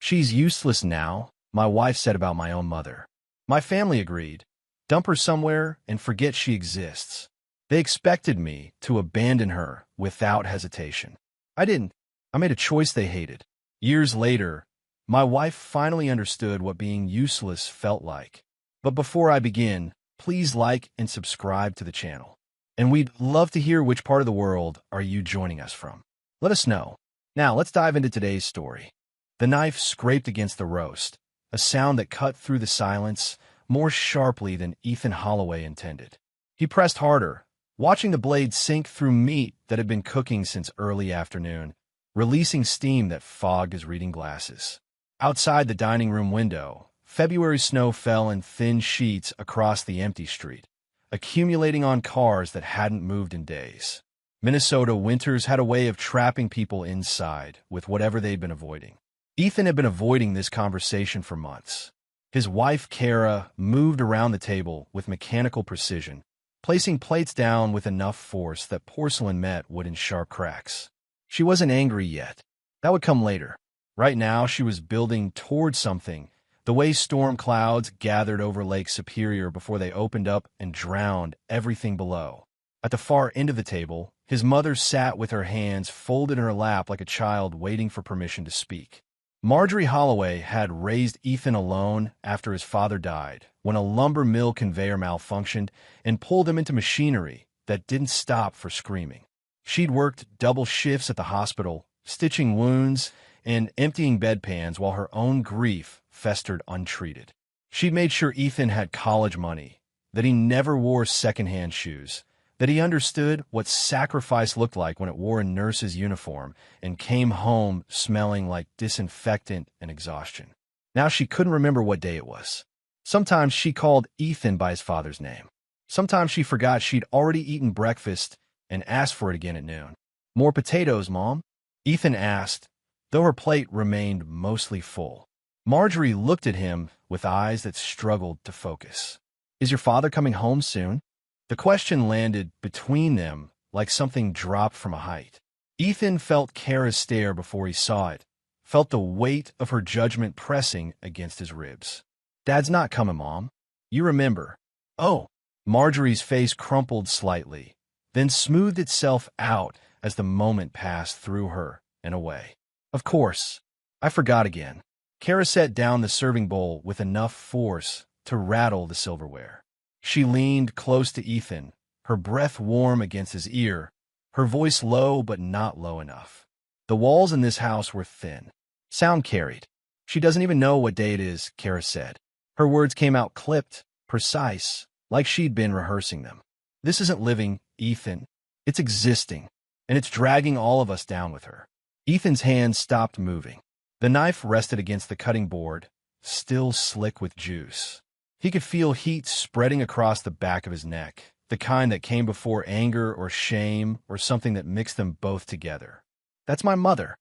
"She's useless now," my wife said about my own mother. My family agreed. Dump her somewhere and forget she exists. They expected me to abandon her without hesitation. I didn't. I made a choice they hated. Years later, my wife finally understood what being useless felt like. But before I begin, please like and subscribe to the channel. And we'd love to hear which part of the world are you joining us from. Let us know. Now, let's dive into today's story. The knife scraped against the roast, a sound that cut through the silence more sharply than Ethan Holloway intended. He pressed harder, watching the blade sink through meat that had been cooking since early afternoon, releasing steam that fogged his reading glasses. Outside the dining room window, February snow fell in thin sheets across the empty street, accumulating on cars that hadn't moved in days. Minnesota winters had a way of trapping people inside with whatever they'd been avoiding. Ethan had been avoiding this conversation for months. His wife, Kara, moved around the table with mechanical precision, placing plates down with enough force that porcelain met wood in sharp cracks. She wasn't angry yet. That would come later. Right now, she was building towards something, the way storm clouds gathered over Lake Superior before they opened up and drowned everything below. At the far end of the table, his mother sat with her hands folded in her lap like a child waiting for permission to speak. Marjorie Holloway had raised Ethan alone after his father died, when a lumber mill conveyor malfunctioned and pulled him into machinery that didn't stop for screaming. She'd worked double shifts at the hospital, stitching wounds and emptying bedpans while her own grief festered untreated. She'd made sure Ethan had college money, that he never wore secondhand shoes, that he understood what sacrifice looked like when it wore a nurse's uniform and came home smelling like disinfectant and exhaustion. Now she couldn't remember what day it was. Sometimes she called Ethan by his father's name. Sometimes she forgot she'd already eaten breakfast and asked for it again at noon. "More potatoes, Mom?" Ethan asked, though her plate remained mostly full. Marjorie looked at him with eyes that struggled to focus. "Is your father coming home soon?" The question landed between them like something dropped from a height. Ethan felt Kara's stare before he saw it, felt the weight of her judgment pressing against his ribs. "Dad's not coming, Mom. You remember." "Oh." Marjorie's face crumpled slightly, then smoothed itself out as the moment passed through her and away. "Of course. I forgot again." Kara set down the serving bowl with enough force to rattle the silverware. She leaned close to Ethan, her breath warm against his ear, her voice low but not low enough. The walls in this house were thin. Sound carried. "She doesn't even know what day it is," Kara said. Her words came out clipped, precise, like she'd been rehearsing them. "This isn't living, Ethan. It's existing, and it's dragging all of us down with her." Ethan's hands stopped moving. The knife rested against the cutting board, still slick with juice. He could feel heat spreading across the back of his neck, the kind that came before anger or shame or something that mixed them both together. "That's my mother."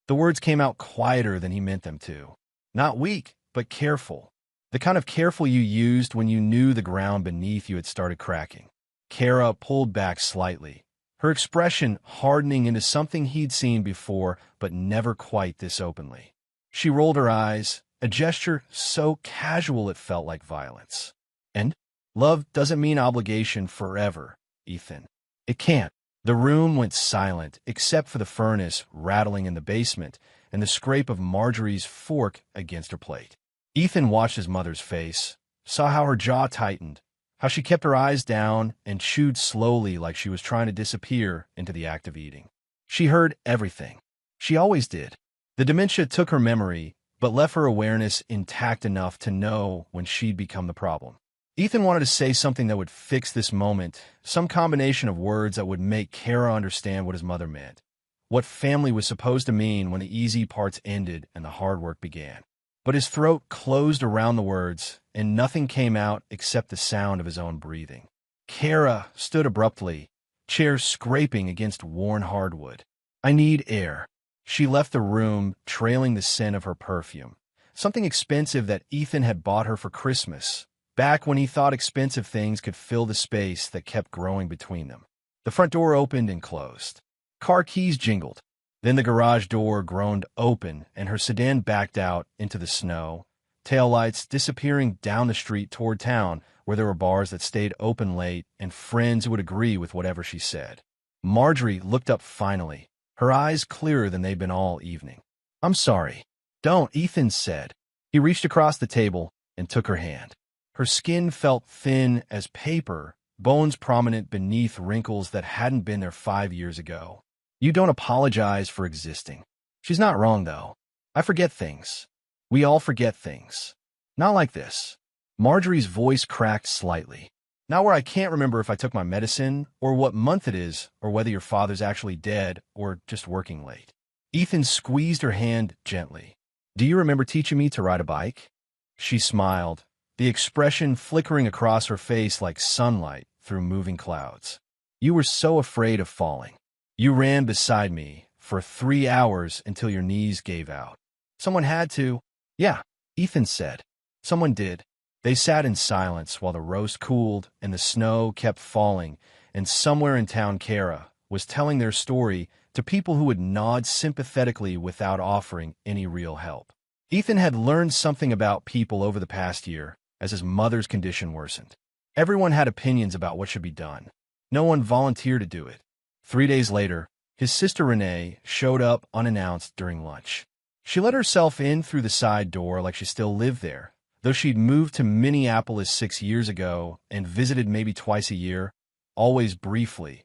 The words came out quieter than he meant them to. Not weak, but careful. The kind of careful you used when you knew the ground beneath you had started cracking. Kara pulled back slightly, her expression hardening into something he'd seen before, but never quite this openly. She rolled her eyes, a gesture so casual it felt like violence. "And love doesn't mean obligation forever, Ethan. It can't." The room went silent, except for the furnace rattling in the basement and the scrape of Marjorie's fork against her plate. Ethan watched his mother's face, saw how her jaw tightened, how she kept her eyes down and chewed slowly like she was trying to disappear into the act of eating. She heard everything. She always did. The dementia took her memory, but left her awareness intact enough to know when she'd become the problem. Ethan wanted to say something that would fix this moment, some combination of words that would make Kara understand what his mother meant, what family was supposed to mean when the easy parts ended and the hard work began. But his throat closed around the words, and nothing came out except the sound of his own breathing. Kara stood abruptly, chair scraping against worn hardwood. "I need air." She left the room, trailing the scent of her perfume, something expensive that Ethan had bought her for Christmas, back when he thought expensive things could fill the space that kept growing between them. The front door opened and closed. Car keys jingled. Then the garage door groaned open, and her sedan backed out into the snow, taillights disappearing down the street toward town, where there were bars that stayed open late and friends who would agree with whatever she said. Marjorie looked up finally, her eyes clearer than they'd been all evening. "I'm sorry." "Don't," Ethan said. He reached across the table and took her hand. Her skin felt thin as paper, bones prominent beneath wrinkles that hadn't been there 5 years ago. "You don't apologize for existing." She's not wrong, though. "I forget things. We all forget things. Not like this." Marjorie's voice cracked slightly. "Not where I can't remember if I took my medicine, or what month it is, or whether your father's actually dead, or just working late." Ethan squeezed her hand gently. "Do you remember teaching me to ride a bike?" She smiled, the expression flickering across her face like sunlight through moving clouds. "You were so afraid of falling. You ran beside me for 3 hours until your knees gave out." "Someone had to." "Yeah," Ethan said. "Someone did." They sat in silence while the roast cooled and the snow kept falling, and somewhere in town Kara was telling their story to people who would nod sympathetically without offering any real help. Ethan had learned something about people over the past year as his mother's condition worsened. Everyone had opinions about what should be done. No one volunteered to do it. 3 days later, his sister Renee showed up unannounced during lunch. She let herself in through the side door like she still lived there, though she'd moved to Minneapolis 6 years ago and visited maybe twice a year, always briefly,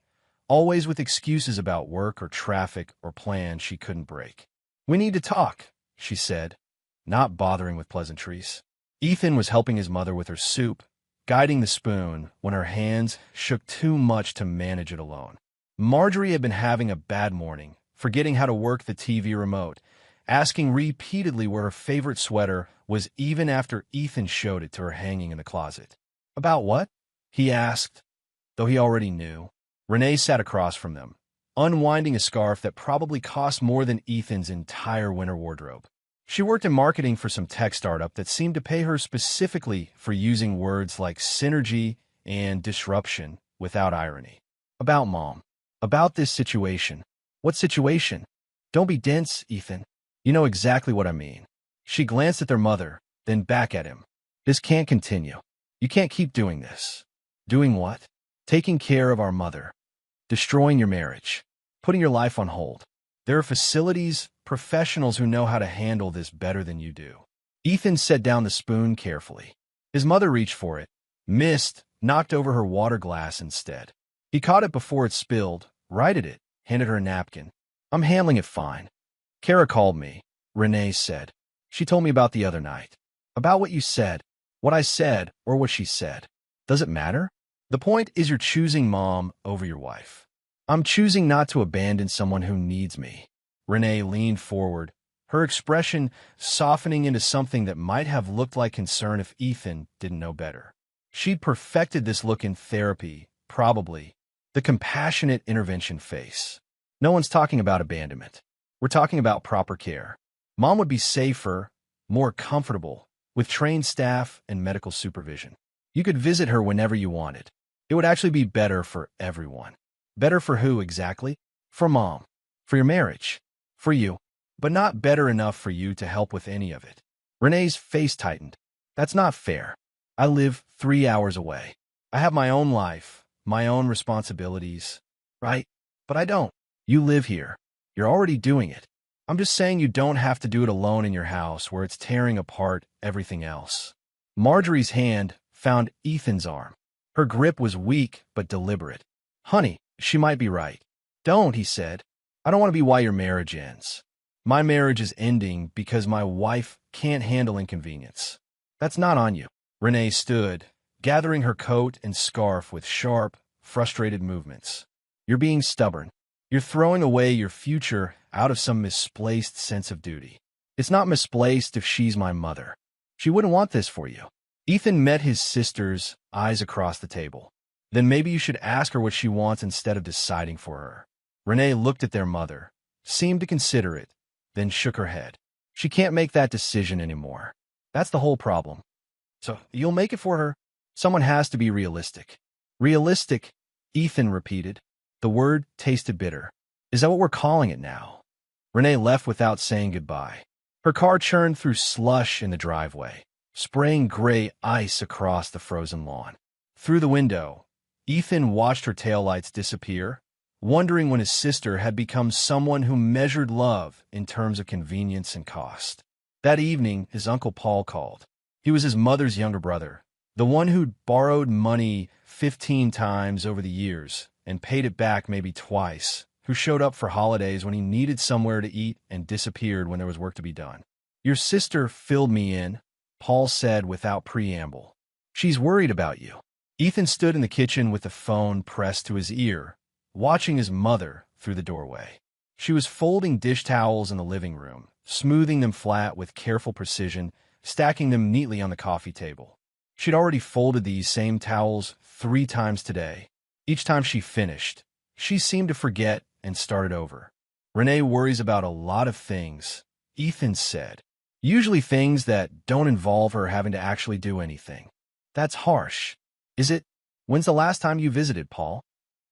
always with excuses about work or traffic or plans she couldn't break. "We need to talk," she said, not bothering with pleasantries. Ethan was helping his mother with her soup, guiding the spoon when her hands shook too much to manage it alone. Marjorie had been having a bad morning, forgetting how to work the TV remote, asking repeatedly where her favorite sweater was even after Ethan showed it to her hanging in the closet. "About what?" he asked, though he already knew. Renee sat across from them, unwinding a scarf that probably cost more than Ethan's entire winter wardrobe. She worked in marketing for some tech startup that seemed to pay her specifically for using words like synergy and disruption without irony. "About Mom. About this situation." "What situation?" "Don't be dense, Ethan. You know exactly what I mean." She glanced at their mother, then back at him. "This can't continue. You can't keep doing this." "Doing what?" "Taking care of our mother. Destroying your marriage. Putting your life on hold. There are facilities, professionals who know how to handle this better than you do." Ethan set down the spoon carefully. His mother reached for it, missed, knocked over her water glass instead. He caught it before it spilled, righted it, handed her a napkin. "I'm handling it fine." "Kara called me," Renee said. "She told me about the other night." "About what you said." "What I said, or what she said. Does it matter? The point is you're choosing Mom over your wife." "I'm choosing not to abandon someone who needs me." Renee leaned forward, her expression softening into something that might have looked like concern if Ethan didn't know better. She'd perfected this look in therapy, probably, the compassionate intervention face. "No one's talking about abandonment. We're talking about proper care. Mom would be safer, more comfortable, with trained staff and medical supervision. You could visit her whenever you wanted. It would actually be better for everyone." "Better for who exactly?" "For Mom. For your marriage. For you. But not better enough for you to help with any of it." Renee's face tightened. "That's not fair. I live 3 hours away. I have my own life, my own responsibilities." "Right? But I don't. You live here. You're already doing it. I'm just saying you don't have to do it alone in your house where it's tearing apart everything else." Marjorie's hand found Ethan's arm. Her grip was weak but deliberate. "Honey, she might be right." "Don't," he said. "I don't want to be why your marriage ends. My marriage is ending because my wife can't handle inconvenience." "That's not on you." Renee stood, gathering her coat and scarf with sharp, frustrated movements. "You're being stubborn. You're throwing away your future out of some misplaced sense of duty." "It's not misplaced if she's my mother. She wouldn't want this for you." Ethan met his sister's eyes across the table. "Then maybe you should ask her what she wants instead of deciding for her." Renee looked at their mother, seemed to consider it, then shook her head. "She can't make that decision anymore. That's the whole problem." "So you'll make it for her?" "Someone has to be realistic." "Realistic," Ethan repeated. The word tasted bitter. "Is that what we're calling it now?" Renee left without saying goodbye. Her car churned through slush in the driveway, spraying gray ice across the frozen lawn. Through the window, Ethan watched her taillights disappear, wondering when his sister had become someone who measured love in terms of convenience and cost. That evening, his Uncle Paul called. He was his mother's younger brother, the one who'd borrowed money 15 times over the years and paid it back maybe twice, who showed up for holidays when he needed somewhere to eat and disappeared when there was work to be done. "Your sister filled me in," Paul said without preamble. "She's worried about you." Ethan stood in the kitchen with the phone pressed to his ear, watching his mother through the doorway. She was folding dish towels in the living room, smoothing them flat with careful precision, stacking them neatly on the coffee table. She'd already folded these same towels 3 times today. Each time she finished, she seemed to forget and started over. "Renee worries about a lot of things," Ethan said. "Usually things that don't involve her having to actually do anything." "That's harsh." "Is it? When's the last time you visited, Paul?"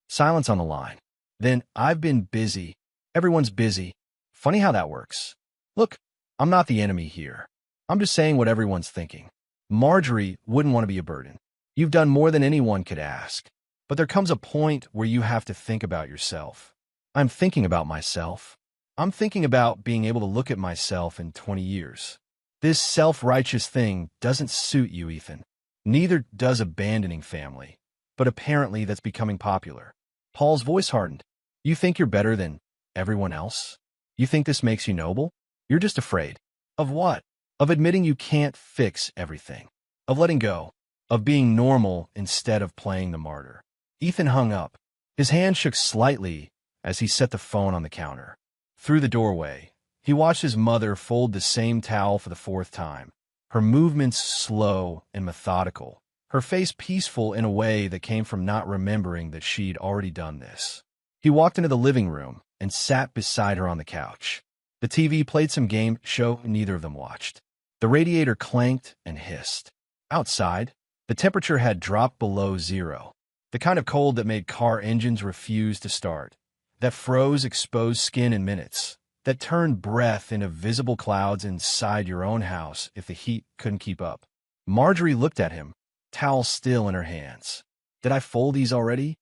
Silence on the line. Then, "I've been busy. Everyone's busy." Funny how that works. "Look, I'm not the enemy here. I'm just saying what everyone's thinking. Marjorie wouldn't want to be a burden. You've done more than anyone could ask. But there comes a point where you have to think about yourself." "I'm thinking about myself. I'm thinking about being able to look at myself in 20 years. This self-righteous thing doesn't suit you, Ethan. Neither does abandoning family. But apparently that's becoming popular." Paul's voice hardened. "You think you're better than everyone else? You think this makes you noble? You're just afraid." "Of what?" "Of admitting you can't fix everything. Of letting go. Of being normal instead of playing the martyr." Ethan hung up. His hand shook slightly as he set the phone on the counter. Through the doorway, he watched his mother fold the same towel for the 4th time, her movements slow and methodical, her face peaceful in a way that came from not remembering that she'd already done this. He walked into the living room and sat beside her on the couch. The TV played some game show neither of them watched. The radiator clanked and hissed. Outside, the temperature had dropped below 0. The kind of cold that made car engines refuse to start, that froze exposed skin in minutes, that turned breath into visible clouds inside your own house if the heat couldn't keep up. Marjorie looked at him, towel still in her hands. "Did I fold these already?"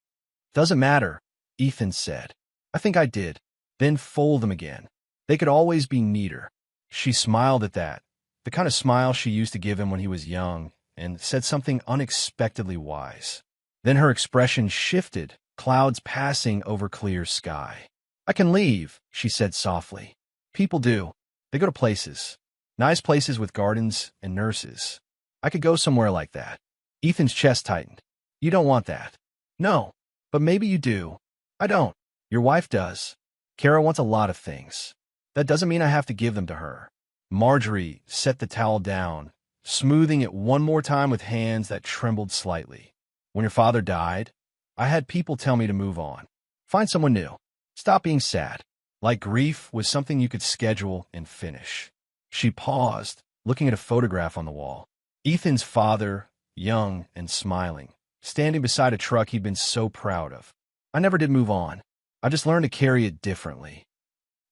"Doesn't matter," Ethan said. "I think I did." "Then fold them again. They could always be neater." She smiled at that, the kind of smile she used to give him when he was young, and said something unexpectedly wise. Then her expression shifted, clouds passing over clear sky. "I can leave," she said softly. "People do. They go to places. Nice places with gardens and nurses. I could go somewhere like that." Ethan's chest tightened. "You don't want that." "No, but maybe you do." "I don't. Your wife does. Kara wants a lot of things. That doesn't mean I have to give them to her." Marjorie set the towel down, smoothing it one more time with hands that trembled slightly. "When your father died, I had people tell me to move on. Find someone new. Stop being sad. Like grief was something you could schedule and finish." She paused, looking at a photograph on the wall. Ethan's father, young and smiling, standing beside a truck he'd been so proud of. "I never did move on. I just learned to carry it differently."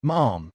"Mom,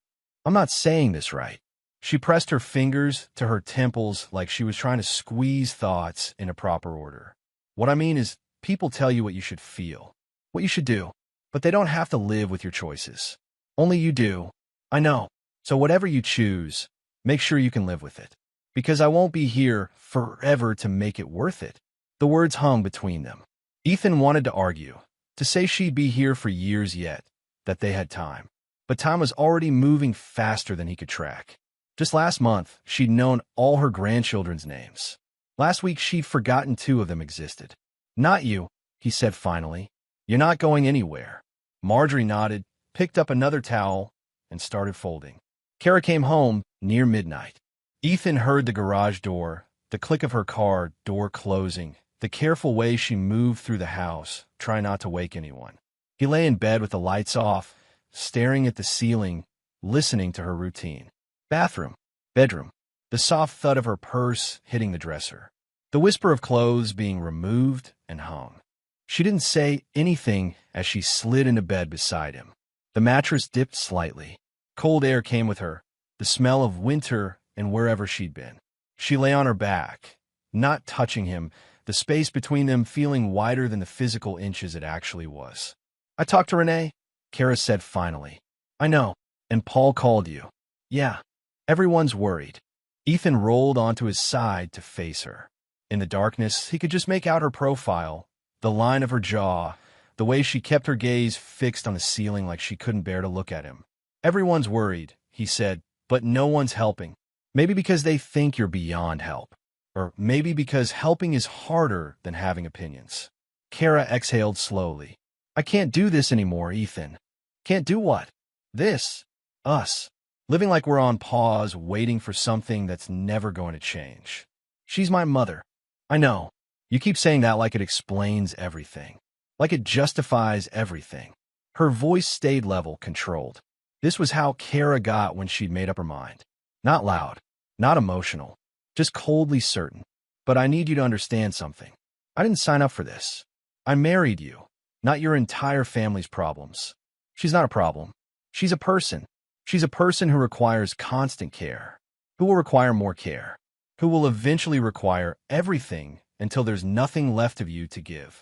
I'm not saying this right." She pressed her fingers to her temples like she was trying to squeeze thoughts into proper order. "What I mean is, people tell you what you should feel, what you should do, but they don't have to live with your choices. Only you do. I know. So whatever you choose, make sure you can live with it. Because I won't be here forever to make it worth it." The words hung between them. Ethan wanted to argue, to say she'd be here for years yet, that they had time. But time was already moving faster than he could track. Just last month, she'd known all her grandchildren's names. Last week, she'd forgotten 2 of them existed. "Not you," he said finally. "You're not going anywhere." Marjorie nodded, picked up another towel, and started folding. Kara came home near midnight. Ethan heard the garage door, the click of her car door closing, the careful way she moved through the house, trying not to wake anyone. He lay in bed with the lights off, staring at the ceiling, listening to her routine. Bathroom, bedroom, the soft thud of her purse hitting the dresser, the whisper of clothes being removed and hung. She didn't say anything as she slid into bed beside him. The mattress dipped slightly. Cold air came with her, the smell of winter and wherever she'd been. She lay on her back, not touching him, the space between them feeling wider than the physical inches it actually was. "I talked to Renee," Kara said finally. "I know. And Paul called you." "Yeah." Everyone's worried. Ethan rolled onto his side to face her. In the darkness, he could just make out her profile, the line of her jaw, the way she kept her gaze fixed on the ceiling like she couldn't bear to look at him. "Everyone's worried," he said, "but no one's helping. Maybe because they think you're beyond help. Or maybe because helping is harder than having opinions." Kara exhaled slowly. "I can't do this anymore, Ethan." "Can't do what?" "This. Us. Living like we're on pause, waiting for something that's never going to change. She's my mother." "I know. You keep saying that like it explains everything. Like it justifies everything." Her voice stayed level, controlled. This was how Kara got when she'd made up her mind. Not loud, not emotional, just coldly certain. "But I need you to understand something. I didn't sign up for this. I married you, not your entire family's problems." "She's not a problem. She's a person. She's a person who requires constant care, who will require more care, who will eventually require everything until there's nothing left of you to give."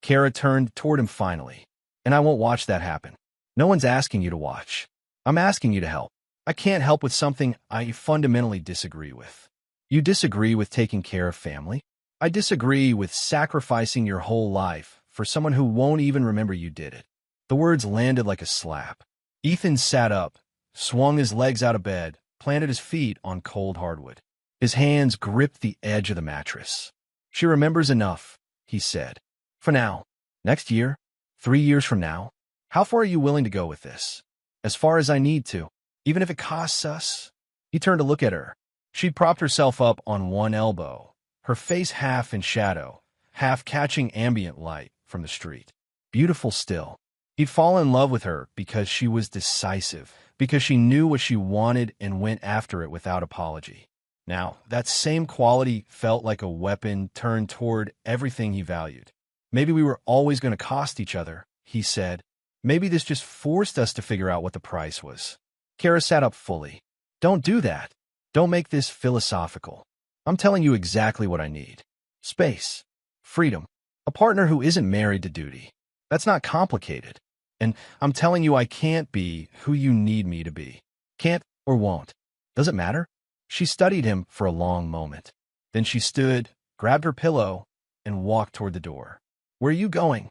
Kara turned toward him finally. "And I won't watch that happen. No one's asking you to watch. I'm asking you to help. I can't help with something I fundamentally disagree with. You disagree with taking care of family? I disagree with sacrificing your whole life for someone who won't even remember you did it." The words landed like a slap. Ethan sat up, swung his legs out of bed, planted his feet on cold hardwood. His hands gripped the edge of the mattress. "She remembers enough," he said. "For now. Next year? 3 years from now? How far are you willing to go with this?" "As far as I need to. Even if it costs us." He turned to look at her. She'd propped herself up on one elbow, her face half in shadow, half catching ambient light from the street. Beautiful still. He'd fallen in love with her because she was decisive, because she knew what she wanted and went after it without apology. Now, that same quality felt like a weapon turned toward everything he valued. "Maybe we were always going to cost each other," he said. "Maybe this just forced us to figure out what the price was." Kara sat up fully. "Don't do that. Don't make this philosophical. I'm telling you exactly what I need. Space. Freedom. A partner who isn't married to duty. That's not complicated. And I'm telling you I can't be who you need me to be. Can't or won't. Does it matter?" She studied him for a long moment. Then she stood, grabbed her pillow, and walked toward the door. "Where are you going?"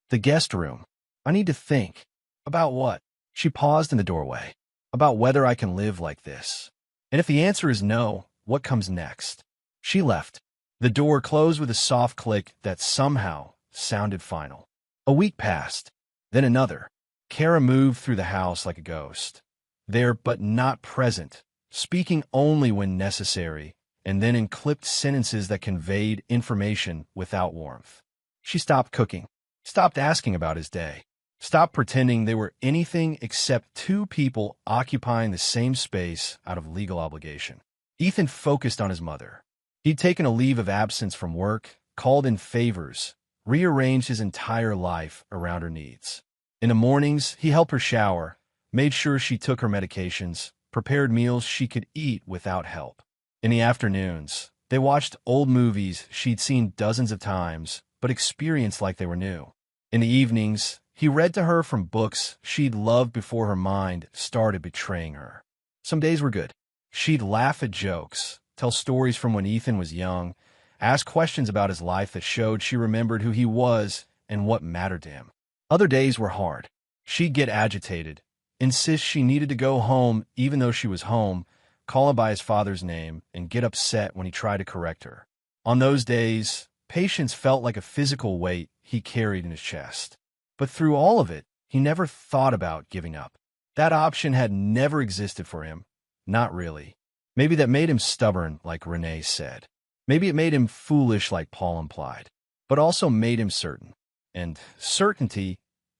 "The guest room. I need to think." "About what?" She paused in the doorway. "About whether I can live like this. And if the answer is no, what comes next?" She left. The door closed with a soft click that somehow sounded final. A week passed, then another. Kara moved through the house like a ghost. There but not present, speaking only when necessary, and then in clipped sentences that conveyed information without warmth. She stopped cooking, stopped asking about his day, stopped pretending they were anything except two people occupying the same space out of legal obligation. Ethan focused on his mother. He'd taken a leave of absence from work, called in favors, rearranged his entire life around her needs. In the mornings, he helped her shower, made sure she took her medications, prepared meals she could eat without help. In the afternoons, they watched old movies she'd seen dozens of times, but experienced like they were new. In the evenings, he read to her from books she'd loved before her mind started betraying her. Some days were good. She'd laugh at jokes, tell stories from when Ethan was young, ask questions about his life that showed she remembered who he was and what mattered to him. Other days were hard. She'd get agitated, insist she needed to go home even though she was home, call him by his father's name, and get upset when he tried to correct her. On those days, patience felt like a physical weight he carried in his chest. But through all of it, he never thought about giving up. That option had never existed for him. Not really. Maybe that made him stubborn, like Renee said. Maybe it made him foolish, like Paul implied. But also made him certain. And certainty,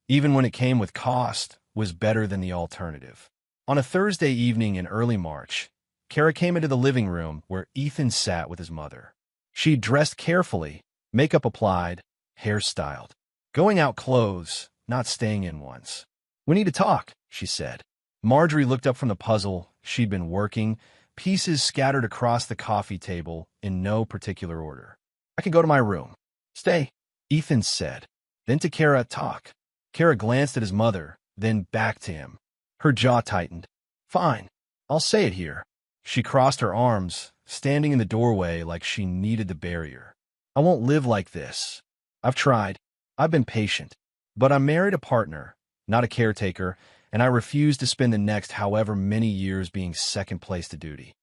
even when it came with cost, was better than the alternative. On a Thursday evening in early March, Kara came into the living room where Ethan sat with his mother. She dressed carefully, makeup applied, hair styled. Going out clothes, not staying in ones. "We need to talk," she said. Marjorie looked up from the puzzle she'd been working, pieces scattered across the coffee table in no particular order. I can go to my room. Stay, Ethan said. Then to Kara, talk. Kara glanced at his mother, then back to him. Her jaw tightened. Fine, I'll say it here. She crossed her arms, standing in the doorway like she needed the barrier. I won't live like this. I've tried. I've been patient. But I married a partner, not a caretaker, and I refuse to spend the next however many years being second place to duty.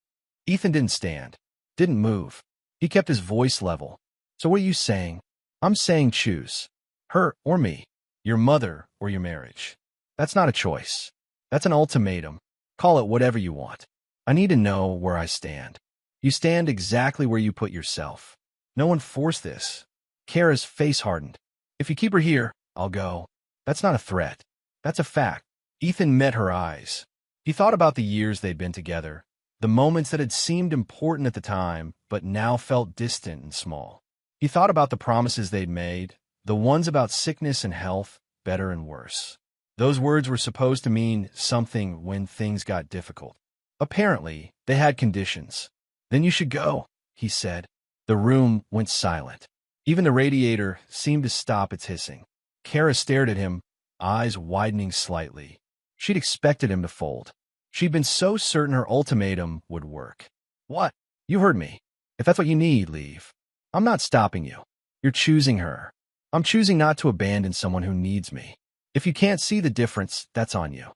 Ethan didn't stand, didn't move. He kept his voice level. So what are you saying? I'm saying choose. Her or me. Your mother or your marriage. That's not a choice. That's an ultimatum. Call it whatever you want. I need to know where I stand. You stand exactly where you put yourself. No one forced this. Kara's face hardened. If you keep her here, I'll go. That's not a threat. That's a fact. Ethan met her eyes. He thought about the years they'd been together, the moments that had seemed important at the time, but now felt distant and small. He thought about the promises they'd made, the ones about sickness and health, better and worse. Those words were supposed to mean something when things got difficult. Apparently, they had conditions. Then you should go, he said. The room went silent. Even the radiator seemed to stop its hissing. Kara stared at him, eyes widening slightly. She'd expected him to fold. She'd been so certain her ultimatum would work. What? You heard me. If that's what you need, leave. I'm not stopping you. You're choosing her. I'm choosing not to abandon someone who needs me. If you can't see the difference, that's on you.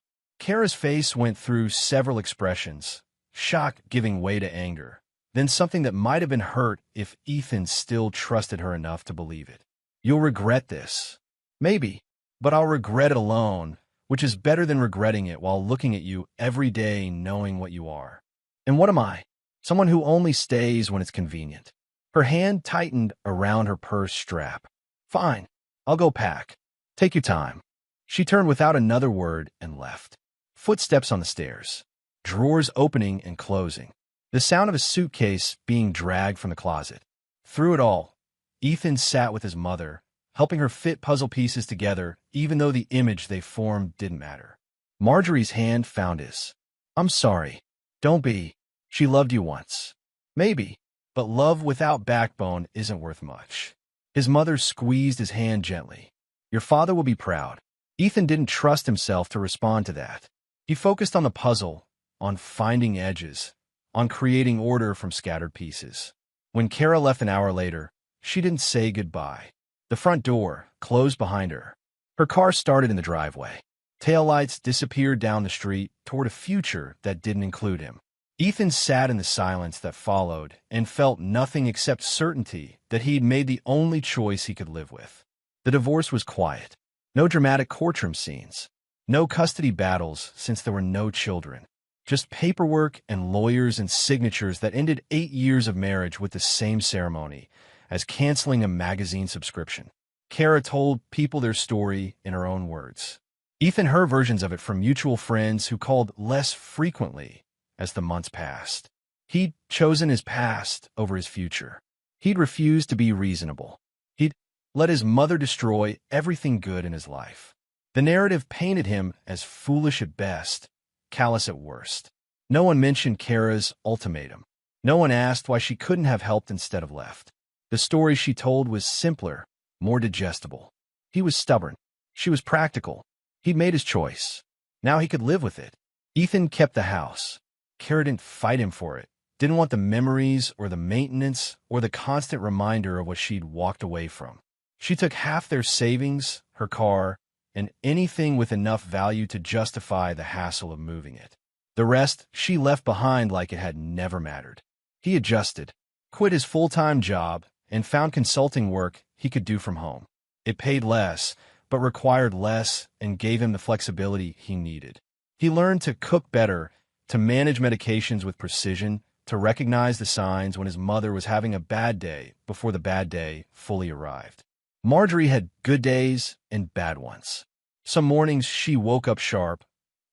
Kara's face went through several expressions, shock giving way to anger, then something that might have been hurt if Ethan still trusted her enough to believe it. You'll regret this. Maybe, but I'll regret it alone, which is better than regretting it while looking at you every day knowing what you are. And what am I? Someone who only stays when it's convenient. Her hand tightened around her purse strap. Fine, I'll go pack. Take your time. She turned without another word and left. Footsteps on the stairs. Drawers opening and closing. The sound of a suitcase being dragged from the closet. Through it all, Ethan sat with his mother, helping her fit puzzle pieces together, even though the image they formed didn't matter. Marjorie's hand found his. I'm sorry. Don't be. She loved you once. Maybe, but love without backbone isn't worth much. His mother squeezed his hand gently. Your father will be proud. Ethan didn't trust himself to respond to that. He focused on the puzzle, on finding edges, on creating order from scattered pieces. When Kara left an hour later, she didn't say goodbye. The front door closed behind her. Her car started in the driveway. Taillights disappeared down the street toward a future that didn't include him. Ethan sat in the silence that followed and felt nothing except certainty that he'd made the only choice he could live with. The divorce was quiet. No dramatic courtroom scenes. No custody battles since there were no children. Just paperwork and lawyers and signatures that ended 8 years of marriage with the same ceremony as canceling a magazine subscription. Kara told people their story in her own words. Ethan heard versions of it from mutual friends who called less frequently as the months passed. He'd chosen his past over his future. He'd refused to be reasonable. He'd let his mother destroy everything good in his life. The narrative painted him as foolish at best, callous at worst. No one mentioned Kara's ultimatum. No one asked why she couldn't have helped instead of left. The story she told was simpler, more digestible. He was stubborn. She was practical. He'd made his choice. Now he could live with it. Ethan kept the house. Kara didn't fight him for it. Didn't want the memories or the maintenance or the constant reminder of what she'd walked away from. She took half their savings, her car, and anything with enough value to justify the hassle of moving it. The rest she left behind like it had never mattered. He adjusted, quit his full-time job, and found consulting work he could do from home. It paid less, but required less and gave him the flexibility he needed. He learned to cook better, to manage medications with precision, to recognize the signs when his mother was having a bad day before the bad day fully arrived. Marjorie had good days and bad ones. Some mornings she woke up sharp,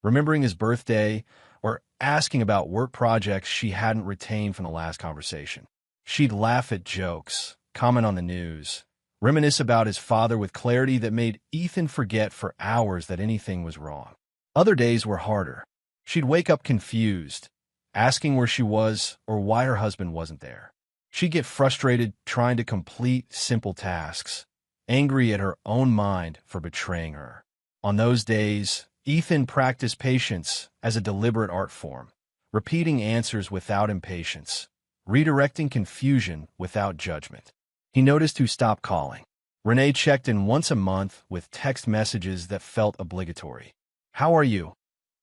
remembering his birthday or asking about work projects she hadn't retained from the last conversation. She'd laugh at jokes, comment on the news, reminisce about his father with clarity that made Ethan forget for hours that anything was wrong. Other days were harder. She'd wake up confused, asking where she was or why her husband wasn't there. She'd get frustrated trying to complete simple tasks, angry at her own mind for betraying her. On those days, Ethan practiced patience as a deliberate art form, repeating answers without impatience, redirecting confusion without judgment. He noticed who stopped calling. Renee checked in once a month with text messages that felt obligatory. "How are you?"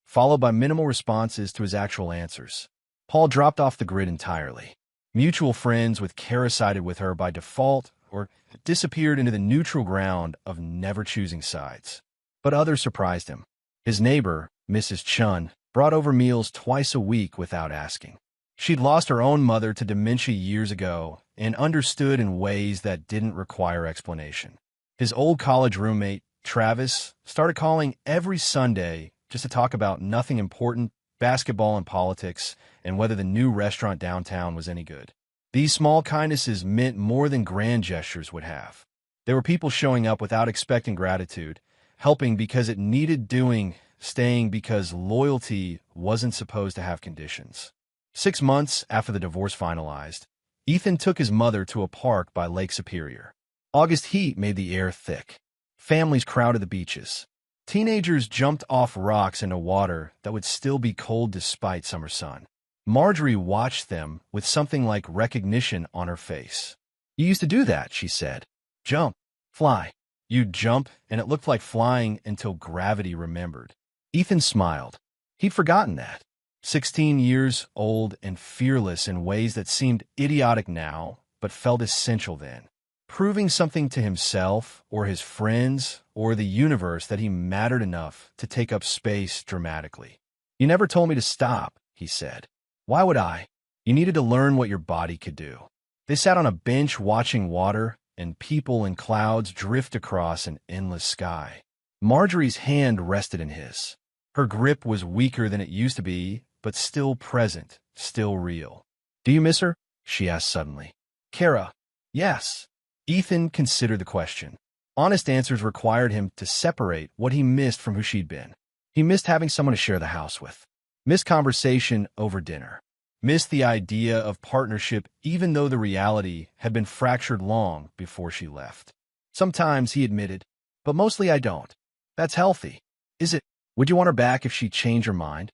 Followed by minimal responses to his actual answers. Paul dropped off the grid entirely. Mutual friends with Kara sided with her by default or disappeared into the neutral ground of never choosing sides. But others surprised him. His neighbor, Mrs. Chun, brought over meals twice a week without asking. She'd lost her own mother to dementia years ago and understood in ways that didn't require explanation. His old college roommate, Travis, started calling every Sunday just to talk about nothing important, basketball and politics, and whether the new restaurant downtown was any good. These small kindnesses meant more than grand gestures would have. There were people showing up without expecting gratitude, helping because it needed doing, staying because loyalty wasn't supposed to have conditions. 6 months after the divorce finalized, Ethan took his mother to a park by Lake Superior. August heat made the air thick. Families crowded the beaches. Teenagers jumped off rocks into water that would still be cold despite summer sun. Marjorie watched them with something like recognition on her face. "You used to do that," she said. "Jump, fly." You'd jump, and it looked like flying until gravity remembered. Ethan smiled. He'd forgotten that. 16 years old and fearless in ways that seemed idiotic now, but felt essential then. Proving something to himself, or his friends, or the universe that he mattered enough to take up space dramatically. "You never told me to stop," he said. "Why would I? You needed to learn what your body could do." They sat on a bench watching water and people and clouds drift across an endless sky. Marjorie's hand rested in his. Her grip was weaker than it used to be, but still present, still real. "Do you miss her?" she asked suddenly. "Kara, yes." Ethan considered the question. Honest answers required him to separate what he missed from who she'd been. He missed having someone to share the house with. Missed conversation over dinner. Missed the idea of partnership even though the reality had been fractured long before she left. Sometimes, he admitted, but mostly I don't. That's healthy. Is it? Would you want her back if she changed her mind?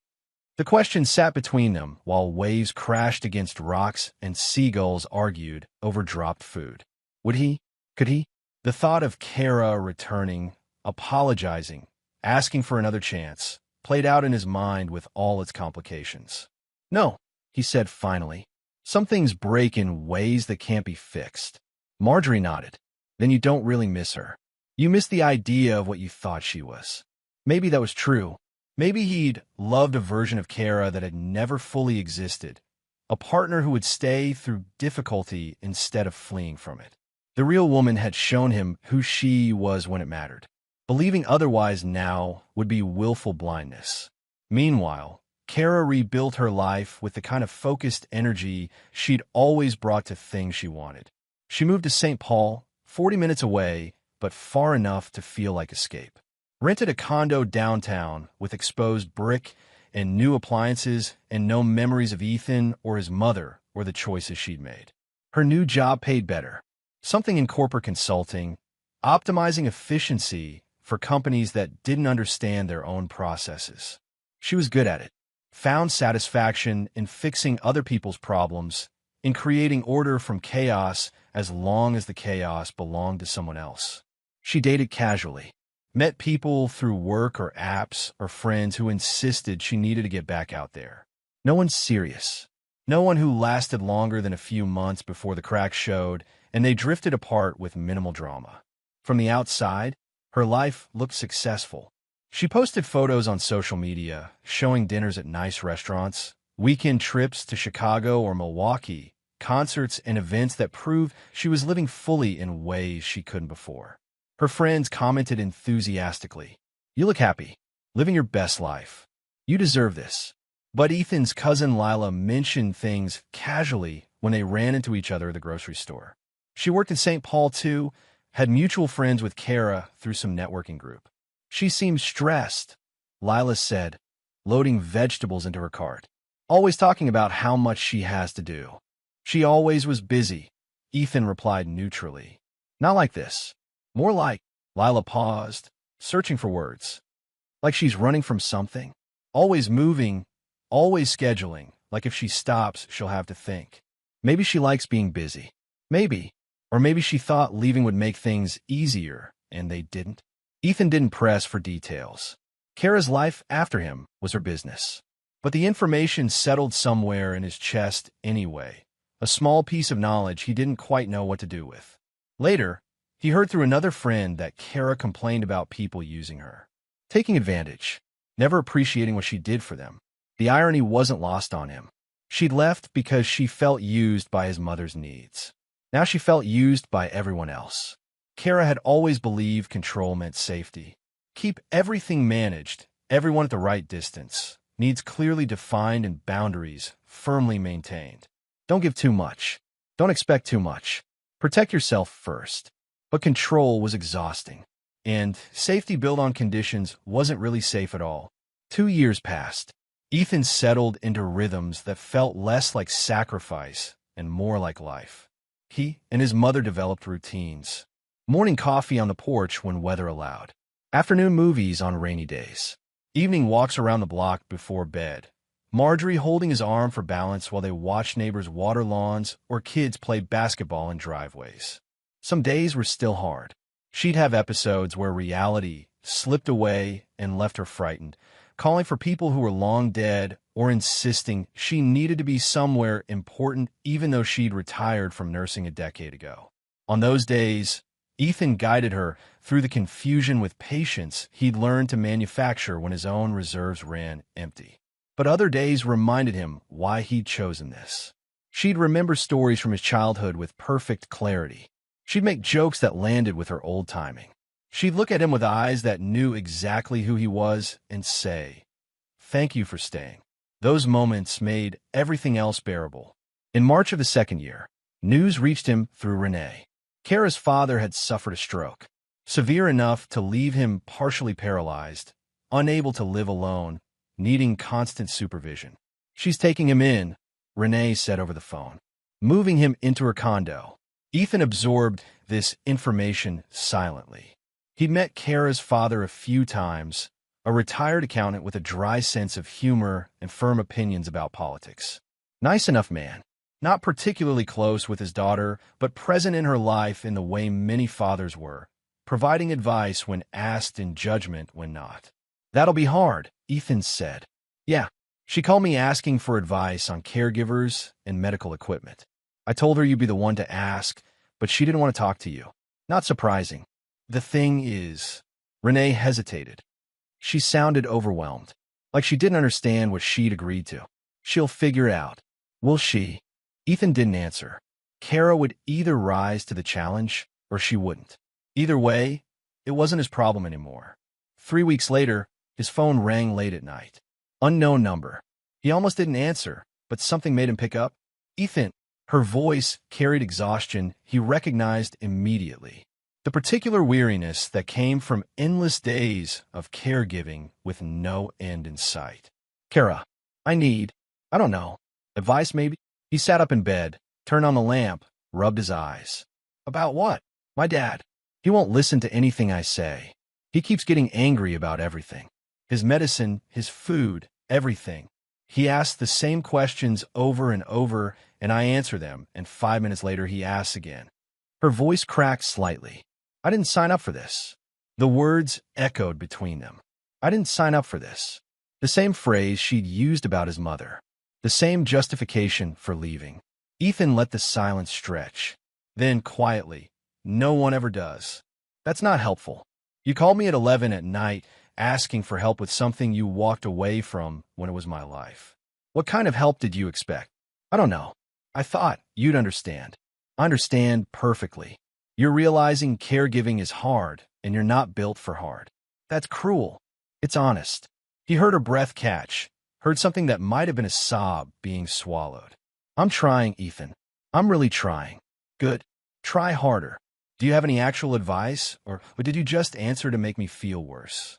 The question sat between them while waves crashed against rocks and seagulls argued over dropped food. Would he? Could he? The thought of Kara returning, apologizing, asking for another chance, played out in his mind with all its complications. "No," he said finally. "Some things break in ways that can't be fixed." Marjorie nodded. "Then you don't really miss her. You miss the idea of what you thought she was." Maybe that was true. Maybe he'd loved a version of Kara that had never fully existed, a partner who would stay through difficulty instead of fleeing from it. The real woman had shown him who she was when it mattered. Believing otherwise now would be willful blindness. Meanwhile, Kara rebuilt her life with the kind of focused energy she'd always brought to things she wanted. She moved to St. Paul, 40 minutes away, but far enough to feel like escape. Rented a condo downtown with exposed brick and new appliances and no memories of Ethan or his mother or the choices she'd made. Her new job paid better. Something in corporate consulting, optimizing efficiency for companies that didn't understand their own processes. She was good at it. Found satisfaction in fixing other people's problems, in creating order from chaos as long as the chaos belonged to someone else. She dated casually. Met people through work or apps or friends who insisted she needed to get back out there. No one serious. No one who lasted longer than a few months before the cracks showed, and they drifted apart with minimal drama. From the outside, her life looked successful. She posted photos on social media, showing dinners at nice restaurants, weekend trips to Chicago or Milwaukee, concerts and events that proved she was living fully in ways she couldn't before. Her friends commented enthusiastically, "You look happy, living your best life. You deserve this." But Ethan's cousin Lila mentioned things casually when they ran into each other at the grocery store. She worked in St. Paul too, had mutual friends with Kara through some networking group. "She seems stressed," Lila said, loading vegetables into her cart, always talking about how much she has to do. She always was busy, Ethan replied neutrally. Not like this. More like, Lila paused, searching for words. Like she's running from something. Always moving, always scheduling, like if she stops, she'll have to think. Maybe she likes being busy. Maybe. Or maybe she thought leaving would make things easier, and they didn't. Ethan didn't press for details. Kara's life after him was her business. But the information settled somewhere in his chest anyway, a small piece of knowledge he didn't quite know what to do with. Later, he heard through another friend that Kara complained about people using her, taking advantage, never appreciating what she did for them. The irony wasn't lost on him. She'd left because she felt used by his mother's needs. Now she felt used by everyone else. Kara had always believed control meant safety. Keep everything managed, everyone at the right distance, needs clearly defined and boundaries firmly maintained. Don't give too much. Don't expect too much. Protect yourself first. But control was exhausting. And safety built on conditions wasn't really safe at all. 2 years passed. Ethan settled into rhythms that felt less like sacrifice and more like life. He and his mother developed routines. Morning coffee on the porch when weather allowed. Afternoon movies on rainy days. Evening walks around the block before bed. Marjorie holding his arm for balance while they watched neighbors water lawns or kids play basketball in driveways. Some days were still hard. She'd have episodes where reality slipped away and left her frightened, calling for people who were long dead or insisting she needed to be somewhere important even though she'd retired from nursing a decade ago. On those days, Ethan guided her through the confusion with patience he'd learned to manufacture when his own reserves ran empty. But other days reminded him why he'd chosen this. She'd remember stories from his childhood with perfect clarity. She'd make jokes that landed with her old timing. She'd look at him with eyes that knew exactly who he was and say, "Thank you for staying." Those moments made everything else bearable. In March of the second year, news reached him through Renee. Kara's father had suffered a stroke, severe enough to leave him partially paralyzed, unable to live alone, needing constant supervision. "She's taking him in," Renee said over the phone, moving him into her condo. Ethan absorbed this information silently. He'd met Kara's father a few times, a retired accountant with a dry sense of humor and firm opinions about politics. Nice enough man. Not particularly close with his daughter, but present in her life in the way many fathers were, providing advice when asked and judgment when not. "That'll be hard," Ethan said. "Yeah, she called me asking for advice on caregivers and medical equipment. I told her you'd be the one to ask, but she didn't want to talk to you. Not surprising. The thing is..." Renee hesitated. She sounded overwhelmed, like she didn't understand what she'd agreed to. "She'll figure it out." "Will she?" Ethan didn't answer. Kara would either rise to the challenge or she wouldn't. Either way, it wasn't his problem anymore. 3 weeks later, his phone rang late at night. Unknown number. He almost didn't answer, but something made him pick up. "Ethan." Her voice carried exhaustion he recognized immediately. The particular weariness that came from endless days of caregiving with no end in sight. "Kara, I don't know, advice maybe?" He sat up in bed, turned on the lamp, rubbed his eyes. "About what?" "My dad. He won't listen to anything I say. He keeps getting angry about everything. His medicine, his food, everything. He asks the same questions over and over, and I answer them, and 5 minutes later he asks again." Her voice cracked slightly. "I didn't sign up for this." The words echoed between them. "I didn't sign up for this." The same phrase she'd used about his mother. The same justification for leaving. Ethan let the silence stretch. Then, quietly, "No one ever does. That's not helpful. You called me at 11 at night asking for help with something you walked away from when it was my life. What kind of help did you expect?" "I don't know. I thought you'd understand." "I understand perfectly. You're realizing caregiving is hard, and you're not built for hard." "That's cruel." "It's honest." He heard her breath catch, heard something that might have been a sob being swallowed. "I'm trying, Ethan. I'm really trying." "Good. Try harder. Do you have any actual advice, or did you just answer to make me feel worse?"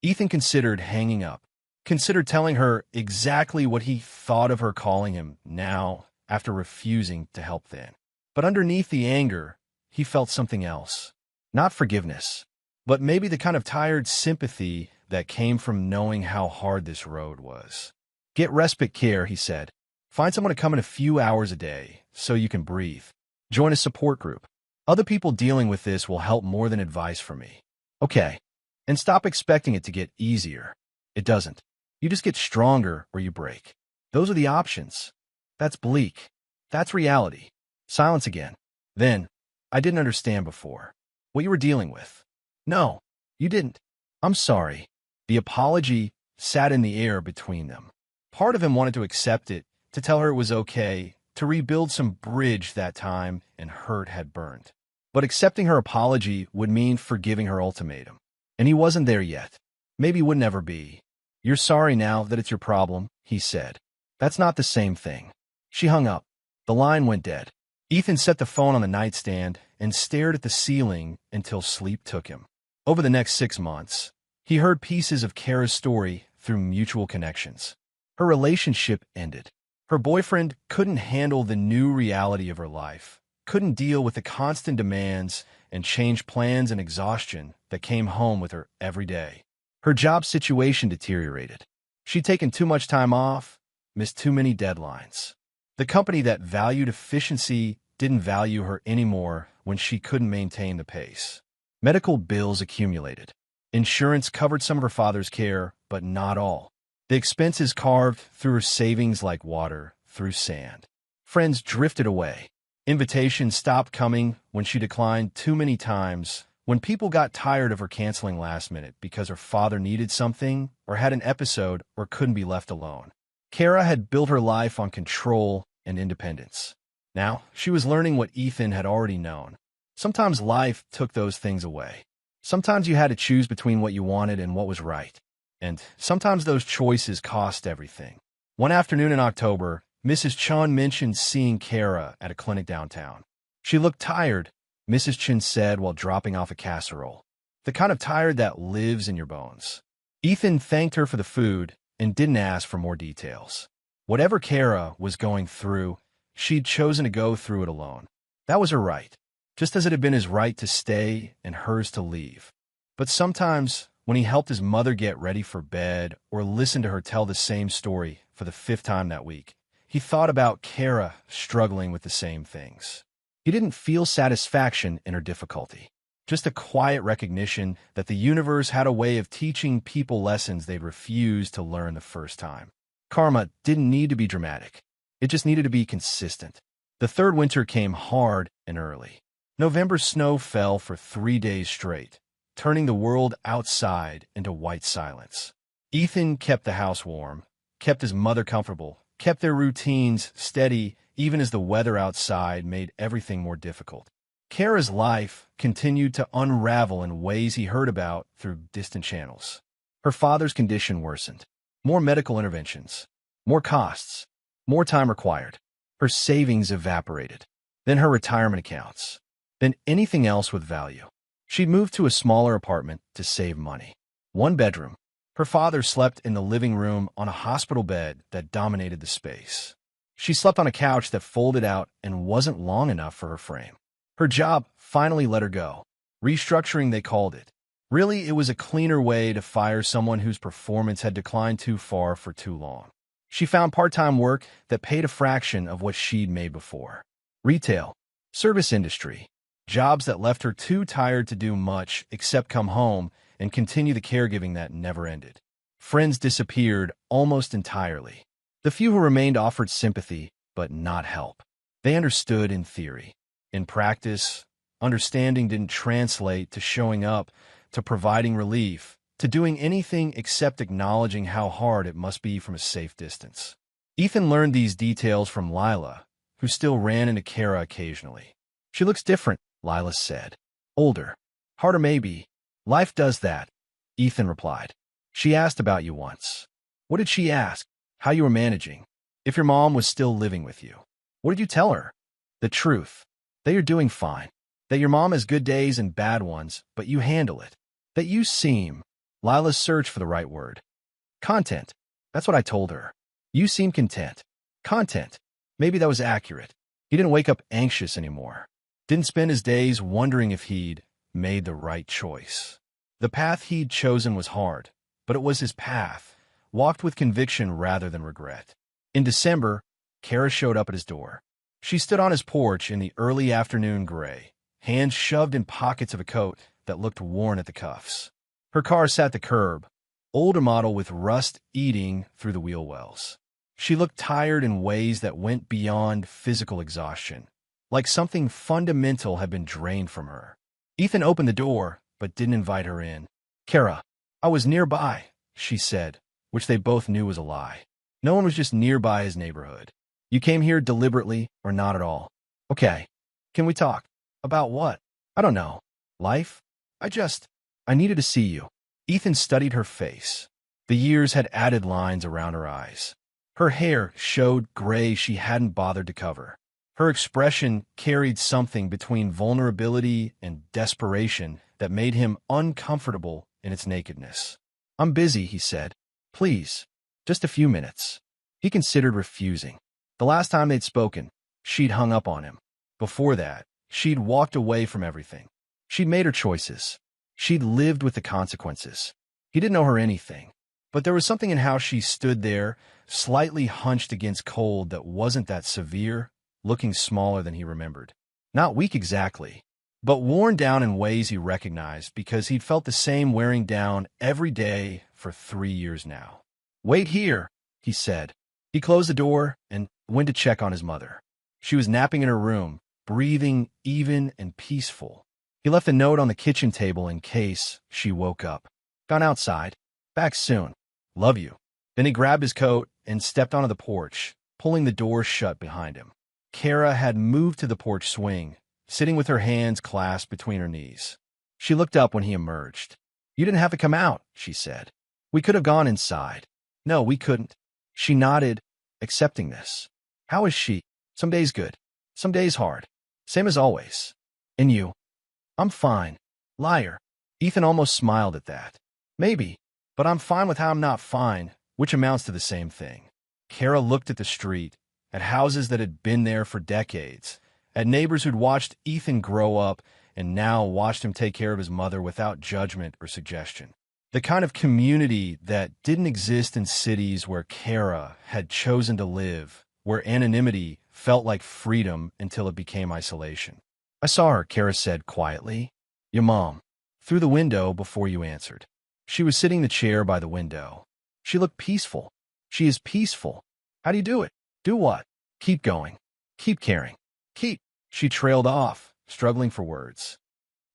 Ethan considered hanging up. considered telling her exactly what he thought of her calling him now after refusing to help then. But underneath the anger, he felt something else. Not forgiveness, but maybe the kind of tired sympathy that came from knowing how hard this road was. Get respite care, he said. Find someone to come in a few hours a day so you can breathe. Join a support group. Other people dealing with this will help more than advice from me. Okay. And stop expecting it to get easier. It doesn't. You just get stronger or you break. Those are the options. That's bleak. That's reality. Silence again. Then, I didn't understand before. What you were dealing with. No, you didn't. I'm sorry. The apology sat in the air between them. Part of him wanted to accept it, to tell her it was okay, to rebuild some bridge that time and hurt had burned. But accepting her apology would mean forgiving her ultimatum. And he wasn't there yet. Maybe would never be. You're sorry now that it's your problem, he said. That's not the same thing. She hung up. The line went dead. Ethan set the phone on the nightstand and stared at the ceiling until sleep took him. Over the next 6 months, he heard pieces of Kara's story through mutual connections. Her relationship ended. Her boyfriend couldn't handle the new reality of her life, couldn't deal with the constant demands and change plans and exhaustion that came home with her every day. Her job situation deteriorated. She'd taken too much time off, missed too many deadlines. The company that valued efficiency didn't value her anymore when she couldn't maintain the pace. Medical bills accumulated. Insurance covered some of her father's care, but not all. The expenses carved through her savings like water through sand. Friends drifted away. Invitations stopped coming when she declined too many times, when people got tired of her canceling last minute because her father needed something or had an episode or couldn't be left alone. Kara had built her life on control and independence. Now, she was learning what Ethan had already known. Sometimes life took those things away. Sometimes you had to choose between what you wanted and what was right. And sometimes those choices cost everything. One afternoon in October, Mrs. Chun mentioned seeing Kara at a clinic downtown. She looked tired, Mrs. Chun said while dropping off a casserole. The kind of tired that lives in your bones. Ethan thanked her for the food and didn't ask for more details. Whatever Kara was going through, she'd chosen to go through it alone. That was her right, just as it had been his right to stay and hers to leave. But sometimes, when he helped his mother get ready for bed or listened to her tell the same story for the 5th time that week, he thought about Kara struggling with the same things. He didn't feel satisfaction in her difficulty, just a quiet recognition that the universe had a way of teaching people lessons they'd refused to learn the first time. Karma didn't need to be dramatic. It just needed to be consistent. The 3rd winter came hard and early. November's snow fell for 3 days straight, turning the world outside into white silence. Ethan kept the house warm, kept his mother comfortable, kept their routines steady even as the weather outside made everything more difficult. Kara's life continued to unravel in ways he heard about through distant channels. Her father's condition worsened. More medical interventions. More costs. More time required. Her savings evaporated. Then her retirement accounts. Then anything else with value. She'd moved to a smaller apartment to save money. 1 bedroom. Her father slept in the living room on a hospital bed that dominated the space. She slept on a couch that folded out and wasn't long enough for her frame. Her job finally let her go. Restructuring, they called it. Really, it was a cleaner way to fire someone whose performance had declined too far for too long. She found part-time work that paid a fraction of what she'd made before. Retail, service industry, jobs that left her too tired to do much except come home and continue the caregiving that never ended. Friends disappeared almost entirely. The few who remained offered sympathy, but not help. They understood in theory. In practice, understanding didn't translate to showing up, to providing relief, to doing anything except acknowledging how hard it must be from a safe distance. Ethan learned these details from Lila, who still ran into Kara occasionally. She looks different, Lila said. Older. Harder maybe. Life does that, Ethan replied. She asked about you once. What did she ask? How you were managing? If your mom was still living with you? What did you tell her? The truth. That you're doing fine. That your mom has good days and bad ones, but you handle it. That you seem, Lila's search for the right word. Content. That's what I told her. You seem content. Content. Maybe that was accurate. He didn't wake up anxious anymore. Didn't spend his days wondering if he'd made the right choice. The path he'd chosen was hard, but it was his path, walked with conviction rather than regret. In December, Kara showed up at his door. She stood on his porch in the early afternoon gray, hands shoved in pockets of a coat that looked worn at the cuffs. Her car sat at the curb, older model with rust eating through the wheel wells. She looked tired in ways that went beyond physical exhaustion, like something fundamental had been drained from her. Ethan opened the door, but didn't invite her in. Kara, I was nearby, she said, which they both knew was a lie. No one was just nearby his neighborhood. You came here deliberately or not at all? Okay. Can we talk? About what? I don't know. Life? I needed to see you. Ethan studied her face. The years had added lines around her eyes. Her hair showed gray she hadn't bothered to cover. Her expression carried something between vulnerability and desperation that made him uncomfortable in its nakedness. I'm busy, he said. Please, just a few minutes. He considered refusing. The last time they'd spoken, she'd hung up on him. Before that, she'd walked away from everything. She'd made her choices. She'd lived with the consequences. He didn't know her anything, but there was something in how she stood there, slightly hunched against cold that wasn't that severe, looking smaller than he remembered. Not weak exactly, but worn down in ways he recognized because he'd felt the same wearing down every day for 3 years now. Wait here, he said. He closed the door and went to check on his mother. She was napping in her room, breathing even and peaceful. He left a note on the kitchen table in case she woke up. Gone outside. Back soon. Love you. Then he grabbed his coat and stepped onto the porch, pulling the door shut behind him. Kara had moved to the porch swing, sitting with her hands clasped between her knees. She looked up when he emerged. You didn't have to come out, she said. We could have gone inside. No, we couldn't. She nodded, accepting this. How is she? Some days good. Some days hard. Same as always. And you? I'm fine. Liar. Ethan almost smiled at that. Maybe, but I'm fine with how I'm not fine, which amounts to the same thing. Kara looked at the street, at houses that had been there for decades, at neighbors who'd watched Ethan grow up and now watched him take care of his mother without judgment or suggestion. The kind of community that didn't exist in cities where Kara had chosen to live, where anonymity felt like freedom until it became isolation. I saw her, Kara said quietly. Your mom. Through the window before you answered. She was sitting in the chair by the window. She looked peaceful. She is peaceful. How do you do it? Do what? Keep going. Keep caring. Keep. She trailed off, struggling for words.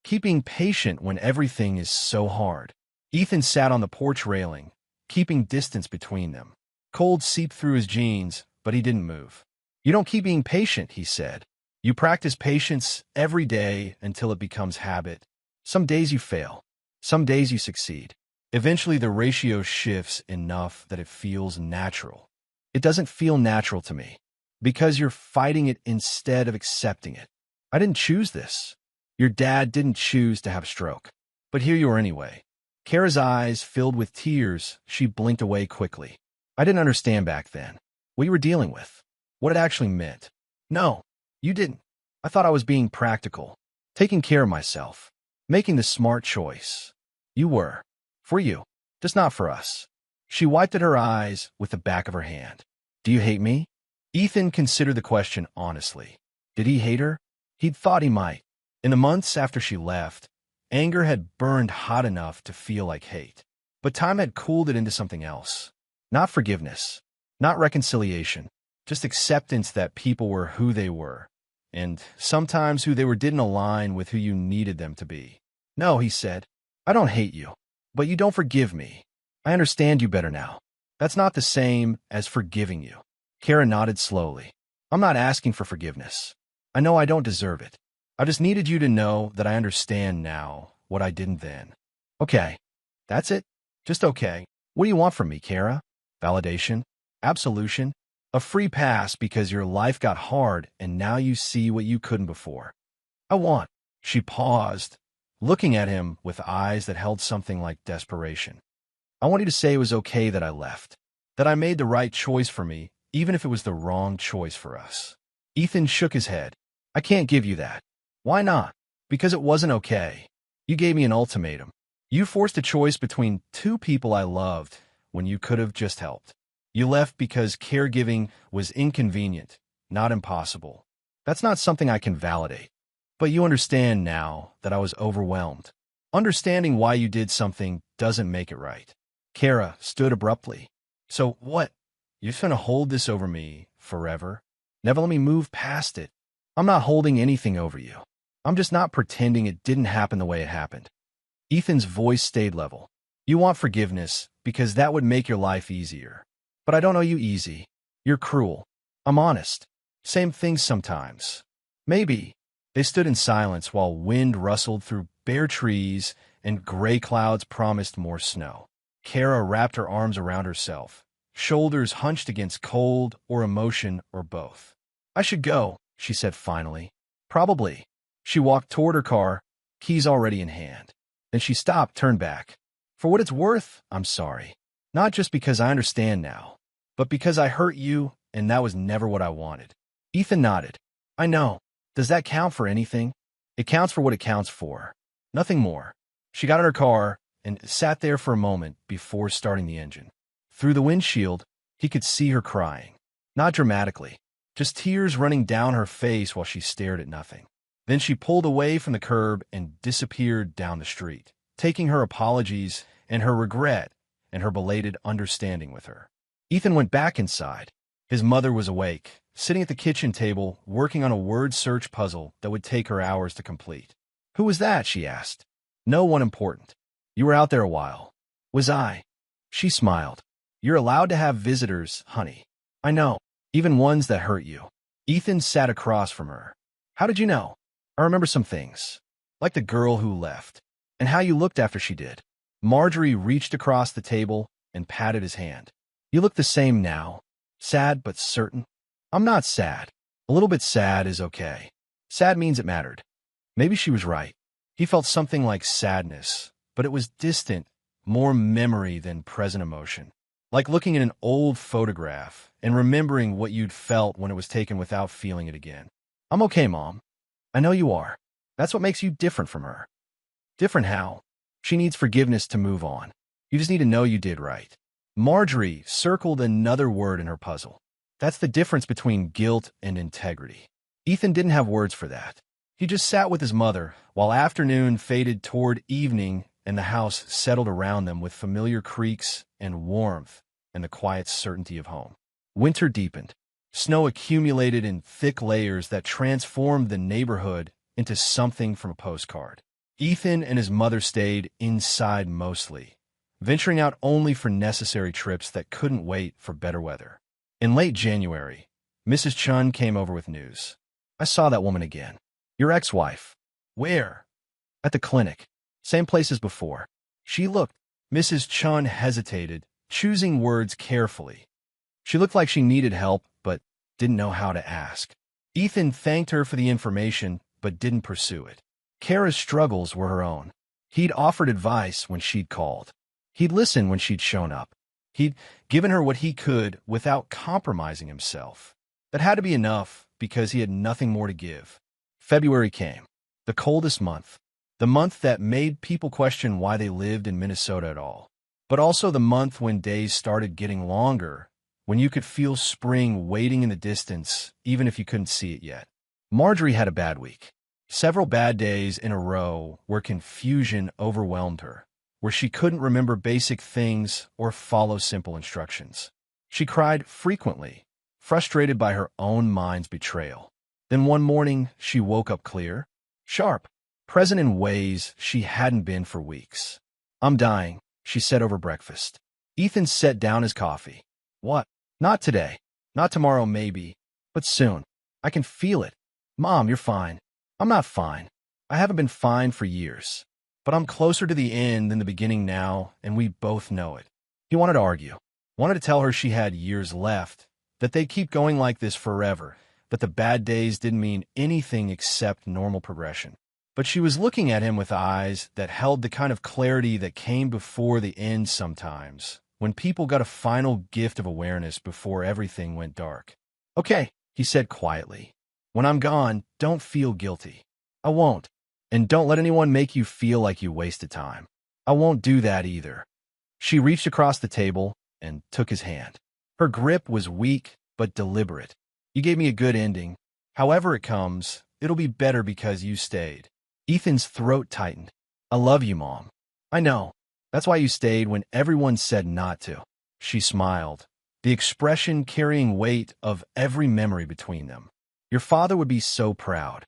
Keeping patient when everything is so hard. Ethan sat on the porch railing, keeping distance between them. Cold seeped through his jeans, but he didn't move. You don't keep being patient, he said. You practice patience every day until it becomes habit. Some days you fail. Some days you succeed. Eventually the ratio shifts enough that it feels natural. It doesn't feel natural to me because you're fighting it instead of accepting it. I didn't choose this. Your dad didn't choose to have a stroke. But here you are anyway. Kara's eyes filled with tears. She blinked away quickly. I didn't understand back then what you were dealing with, what it actually meant. No, you didn't. I thought I was being practical, taking care of myself, making the smart choice. You were. For you, just not for us. She wiped at her eyes with the back of her hand. Do you hate me? Ethan considered the question honestly. Did he hate her? He'd thought he might. In the months after she left, anger had burned hot enough to feel like hate. But time had cooled it into something else. Not forgiveness, not reconciliation, just acceptance that people were who they were, and sometimes who they were didn't align with who you needed them to be. No, he said, I don't hate you, but you don't forgive me. I understand you better now. That's not the same as forgiving you. Kara nodded slowly. I'm not asking for forgiveness. I know I don't deserve it. I just needed you to know that I understand now what I didn't then. Okay. That's it? Just okay. What do you want from me, Kara? Validation? Absolution? A free pass because your life got hard and now you see what you couldn't before. I want. She paused, looking at him with eyes that held something like desperation. I want you to say it was okay that I left. that I made the right choice for me, even if it was the wrong choice for us. Ethan shook his head. I can't give you that. Why not? Because it wasn't okay. You gave me an ultimatum. You forced a choice between two people I loved when you could have just helped. You left because caregiving was inconvenient, not impossible. That's not something I can validate. But you understand now that I was overwhelmed. Understanding why you did something doesn't make it right. Kara stood abruptly. So what? You're just going to hold this over me forever? Never let me move past it? I'm not holding anything over you. I'm just not pretending it didn't happen the way it happened. Ethan's voice stayed level. You want forgiveness because that would make your life easier. But I don't know you easy. You're cruel. I'm honest. Same thing sometimes. Maybe. They stood in silence while wind rustled through bare trees and gray clouds promised more snow. Kara wrapped her arms around herself, shoulders hunched against cold or emotion or both. I should go, she said finally. Probably. She walked toward her car, keys already in hand. Then she stopped, turned back. For what it's worth, I'm sorry. Not just because I understand now, but because I hurt you, and that was never what I wanted. Ethan nodded. I know. Does that count for anything? It counts for what it counts for. Nothing more. She got in her car and sat there for a moment before starting the engine. Through the windshield, he could see her crying. Not dramatically, just tears running down her face while she stared at nothing. Then she pulled away from the curb and disappeared down the street, taking her apologies and her regret and her belated understanding with her. Ethan went back inside. His mother was awake, sitting at the kitchen table, working on a word search puzzle that would take her hours to complete. Who was that? She asked. No one important. You were out there a while. Was I? She smiled. You're allowed to have visitors, honey. I know, even ones that hurt you. Ethan sat across from her. How did you know? I remember some things, like the girl who left, and how you looked after she did. Marjorie reached across the table and patted his hand. You look the same now, sad but certain. I'm not sad. A little bit sad is okay. Sad means it mattered. Maybe she was right. He felt something like sadness, but it was distant, more memory than present emotion. Like looking at an old photograph and remembering what you'd felt when it was taken without feeling it again. I'm okay, Mom. I know you are. That's what makes you different from her. Different how? She needs forgiveness to move on. You just need to know you did right. Marjorie circled another word in her puzzle. That's the difference between guilt and integrity. Ethan didn't have words for that. He just sat with his mother while afternoon faded toward evening and the house settled around them with familiar creaks and warmth and the quiet certainty of home. Winter deepened. Snow accumulated in thick layers that transformed the neighborhood into something from a postcard. Ethan and his mother stayed inside mostly, venturing out only for necessary trips that couldn't wait for better weather. In late January, Mrs. Chun came over with news. I saw that woman again. Your ex-wife. Where? At the clinic. Same place as before. She looked. Mrs. Chun hesitated, choosing words carefully. She looked like she needed help, but didn't know how to ask. Ethan thanked her for the information, but didn't pursue it. Kara's struggles were her own. He'd offered advice when she'd called. He'd listened when she'd shown up. He'd given her what he could without compromising himself. That had to be enough because he had nothing more to give. February came, the coldest month, the month that made people question why they lived in Minnesota at all, but also the month when days started getting longer, when you could feel spring waiting in the distance, even if you couldn't see it yet. Marjorie had a bad week. Several bad days in a row where confusion overwhelmed her, where she couldn't remember basic things or follow simple instructions. She cried frequently, frustrated by her own mind's betrayal. Then one morning, she woke up clear, sharp, present in ways she hadn't been for weeks. I'm dying, she said over breakfast. Ethan set down his coffee. What? Not today. Not tomorrow, maybe. But soon. I can feel it. Mom, you're fine. I'm not fine. I haven't been fine for years. But I'm closer to the end than the beginning now, and we both know it. He wanted to argue. Wanted to tell her she had years left, that they'd keep going like this forever, that the bad days didn't mean anything except normal progression. But she was looking at him with eyes that held the kind of clarity that came before the end sometimes, when people got a final gift of awareness before everything went dark. Okay, he said quietly. When I'm gone, don't feel guilty. I won't. And don't let anyone make you feel like you wasted time. I won't do that either. She reached across the table and took his hand. Her grip was weak but deliberate. You gave me a good ending. However it comes, it'll be better because you stayed. Ethan's throat tightened. I love you, Mom. I know. That's why you stayed when everyone said not to. She smiled, the expression carrying weight of every memory between them. Your father would be so proud.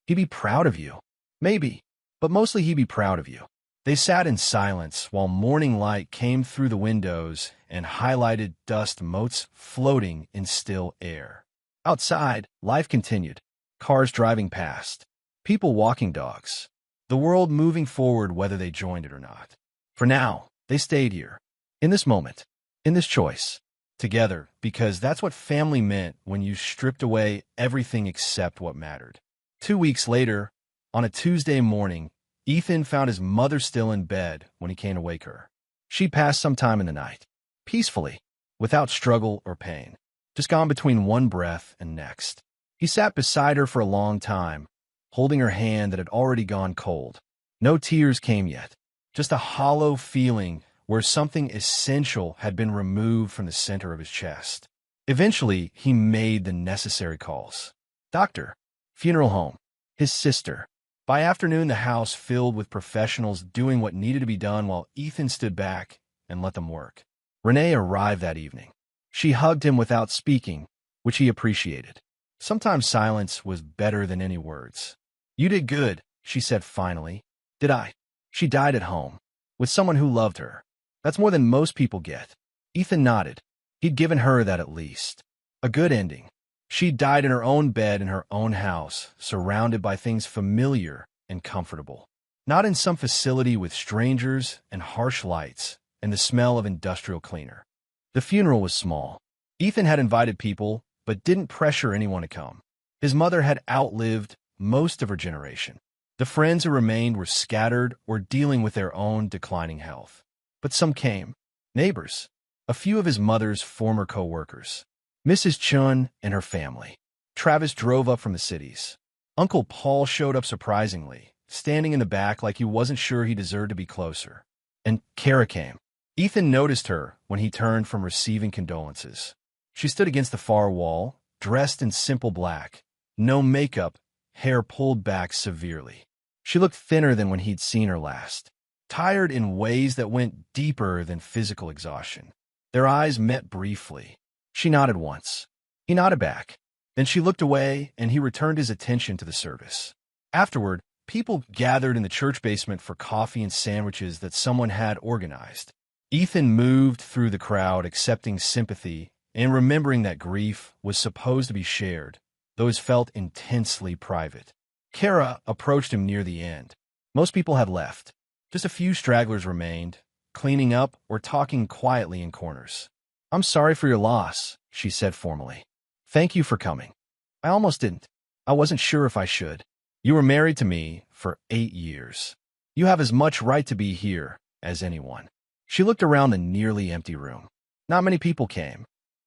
He'd be proud of you. Maybe, but mostly he'd be proud of you. They sat in silence while morning light came through the windows and highlighted dust motes floating in still air. Outside, life continued. Cars driving past. People walking dogs. The world moving forward whether they joined it or not. For now, they stayed here. In this moment. In this choice. Together, because that's what family meant when you stripped away everything except what mattered. 2 weeks later, on a Tuesday morning, Ethan found his mother still in bed when he came to wake her. She passed some time in the night. Peacefully. Without struggle or pain. Just gone between one breath and next. He sat beside her for a long time, holding her hand that had already gone cold. No tears came yet. Just a hollow feeling where something essential had been removed from the center of his chest. Eventually, he made the necessary calls. Doctor. Funeral home. His sister. By afternoon, the house filled with professionals doing what needed to be done while Ethan stood back and let them work. Renee arrived that evening. She hugged him without speaking, which he appreciated. Sometimes silence was better than any words. You did good, she said finally. Did I? She died at home, with someone who loved her. That's more than most people get. Ethan nodded. He'd given her that at least. A good ending. She died in her own bed in her own house, surrounded by things familiar and comfortable. Not in some facility with strangers and harsh lights and the smell of industrial cleaner. The funeral was small. Ethan had invited people, but didn't pressure anyone to come. His mother had outlived most of her generation. The friends who remained were scattered or dealing with their own declining health. But some came. Neighbors. A few of his mother's former co-workers. Mrs. Chun and her family. Travis drove up from the cities. Uncle Paul showed up surprisingly, standing in the back like he wasn't sure he deserved to be closer. And Kara came. Ethan noticed her when he turned from receiving condolences. She stood against the far wall, dressed in simple black. No makeup, hair pulled back severely. She looked thinner than when he'd seen her last. Tired in ways that went deeper than physical exhaustion. Their eyes met briefly. She nodded once. He nodded back. Then she looked away, and he returned his attention to the service. Afterward, people gathered in the church basement for coffee and sandwiches that someone had organized. Ethan moved through the crowd, accepting sympathy and remembering that grief was supposed to be shared, though it felt intensely private. Kara approached him near the end. Most people had left. Just a few stragglers remained, cleaning up or talking quietly in corners. I'm sorry for your loss, she said formally. Thank you for coming. I almost didn't. I wasn't sure if I should. You were married to me for 8 years. You have as much right to be here as anyone. She looked around the nearly empty room. Not many people came.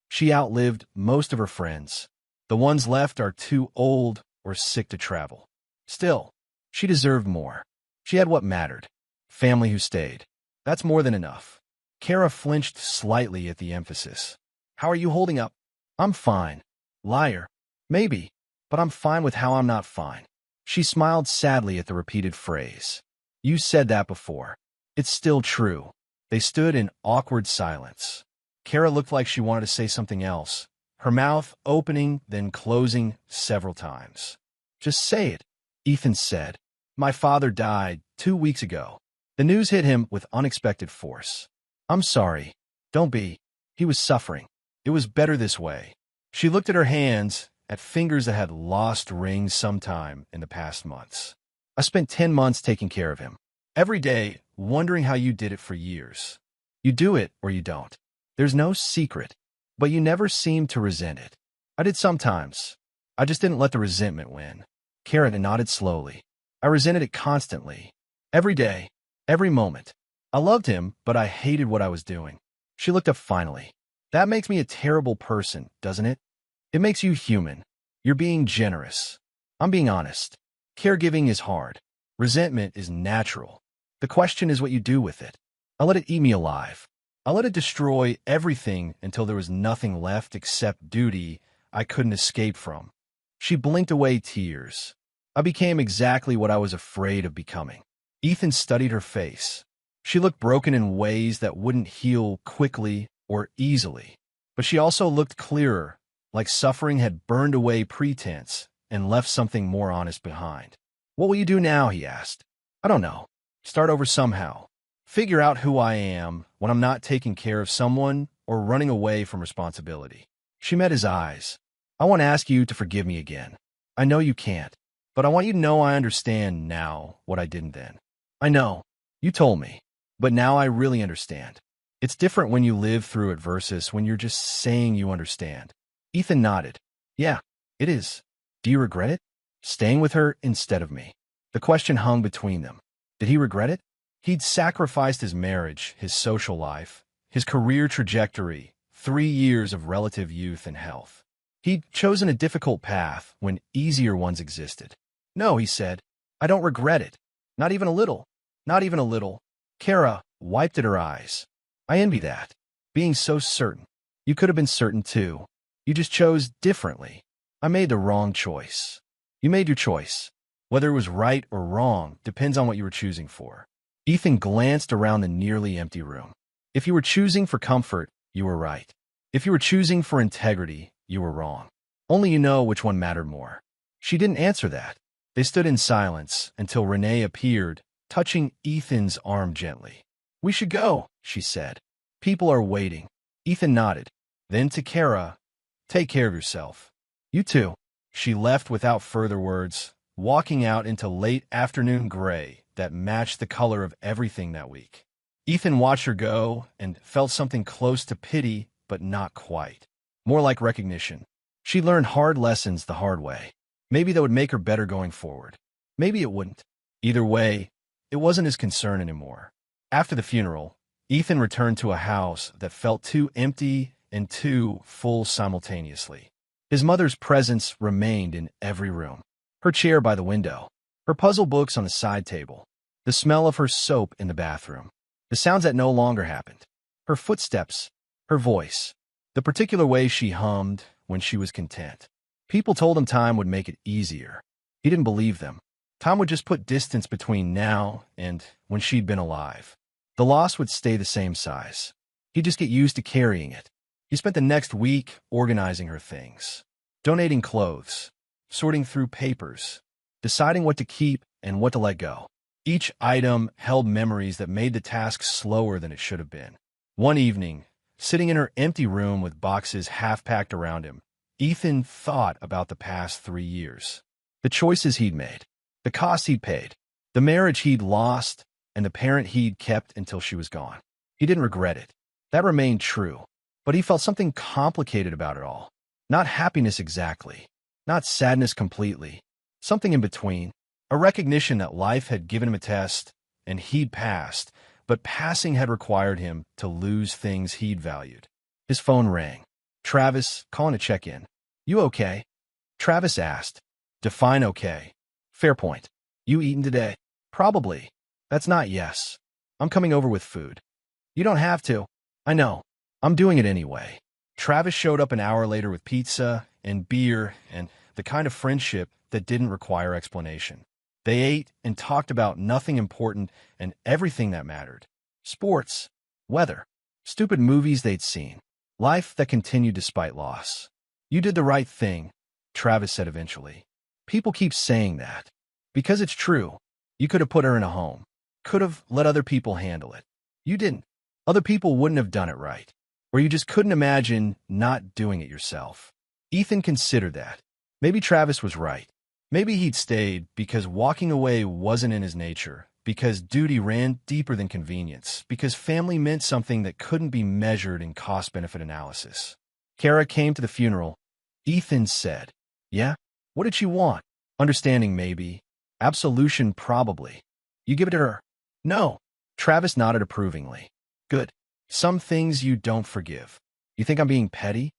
She outlived most of her friends. The ones left are too old or sick to travel. Still, she deserved more. She had what mattered. Family who stayed. That's more than enough. Kara flinched slightly at the emphasis. How are you holding up? I'm fine. Liar. Maybe, but I'm fine with how I'm not fine. She smiled sadly at the repeated phrase. You said that before. It's still true. They stood in awkward silence. Kara looked like she wanted to say something else, her mouth opening then closing several times. Just say it, Ethan said. My father died 2 weeks ago. The news hit him with unexpected force. I'm sorry. Don't be. He was suffering. It was better this way. She looked at her hands, at fingers that had lost rings sometime in the past months. I spent 10 months taking care of him. Every day, wondering how you did it for years. You do it or you don't. There's no secret, but you never seemed to resent it. I did sometimes. I just didn't let the resentment win. Kara nodded slowly. I resented it constantly. Every day. Every moment. I loved him, but I hated what I was doing. She looked up finally. That makes me a terrible person, doesn't it? It makes you human. You're being generous. I'm being honest. Caregiving is hard. Resentment is natural. The question is what you do with it. I let it eat me alive. I let it destroy everything until there was nothing left except duty I couldn't escape from. She blinked away tears. I became exactly what I was afraid of becoming. Ethan studied her face. She looked broken in ways that wouldn't heal quickly or easily. But she also looked clearer, like suffering had burned away pretense and left something more honest behind. What will you do now? He asked. I don't know. Start over somehow. Figure out who I am when I'm not taking care of someone or running away from responsibility. She met his eyes. I want to ask you to forgive me again. I know you can't, but I want you to know I understand now what I didn't then. I know. You told me. But now I really understand. It's different when you live through it versus when you're just saying you understand. Ethan nodded. Yeah, it is. Do you regret it? Staying with her instead of me. The question hung between them. Did he regret it? He'd sacrificed his marriage, his social life, his career trajectory, 3 years of relative youth and health. He'd chosen a difficult path when easier ones existed. No, he said, I don't regret it. Not even a little. Not even a little. Kara wiped at her eyes. I envy that. Being so certain. You could have been certain too. You just chose differently. I made the wrong choice. You made your choice. Whether it was right or wrong depends on what you were choosing for. Ethan glanced around the nearly empty room. If you were choosing for comfort, you were right. If you were choosing for integrity, you were wrong. Only you know which one mattered more. She didn't answer that. They stood in silence until Renee appeared, touching Ethan's arm gently. We should go, she said. People are waiting. Ethan nodded. Then to Kara, take care of yourself. You too. She left without further words, walking out into late afternoon gray that matched the color of everything that week. Ethan watched her go and felt something close to pity, but not quite. More like recognition. She learned hard lessons the hard way. Maybe that would make her better going forward. Maybe it wouldn't. Either way, it wasn't his concern anymore. After the funeral, Ethan returned to a house that felt too empty and too full simultaneously. His mother's presence remained in every room. Her chair by the window, her puzzle books on the side table, the smell of her soap in the bathroom, the sounds that no longer happened, her footsteps, her voice, the particular way she hummed when she was content. People told him time would make it easier. He didn't believe them. Time would just put distance between now and when she'd been alive. The loss would stay the same size. He'd just get used to carrying it. He spent the next week organizing her things, donating clothes, sorting through papers, deciding what to keep and what to let go. Each item held memories that made the task slower than it should have been. One evening, sitting in her empty room with boxes half-packed around him, Ethan thought about the past 3 years. The choices he'd made, the cost he'd paid, the marriage he'd lost, and the parent he'd kept until she was gone. He didn't regret it. That remained true. But he felt something complicated about it all. Not happiness exactly. Not sadness completely. Something in between. A recognition that life had given him a test, and he'd passed, but passing had required him to lose things he'd valued. His phone rang. Travis, calling to check in. You okay? Travis asked. Define okay. Fair point. You eaten today? Probably. That's not yes. I'm coming over with food. You don't have to. I know. I'm doing it anyway. Travis showed up an hour later with pizza and beer and the kind of friendship that didn't require explanation. They ate and talked about nothing important and everything that mattered. Sports, weather, stupid movies they'd seen, life that continued despite loss. You did the right thing, Travis said eventually. People keep saying that. Because it's true. You could have put her in a home. Could have let other people handle it. You didn't. Other people wouldn't have done it right. Or you just couldn't imagine not doing it yourself. Ethan considered that. Maybe Travis was right. Maybe he'd stayed because walking away wasn't in his nature, because duty ran deeper than convenience, because family meant something that couldn't be measured in cost-benefit analysis. Kara came to the funeral. Ethan said, Yeah? What did she want? Understanding maybe. Absolution probably. You give it to her. No. Travis nodded approvingly. Good. Some things you don't forgive. You think I'm being petty?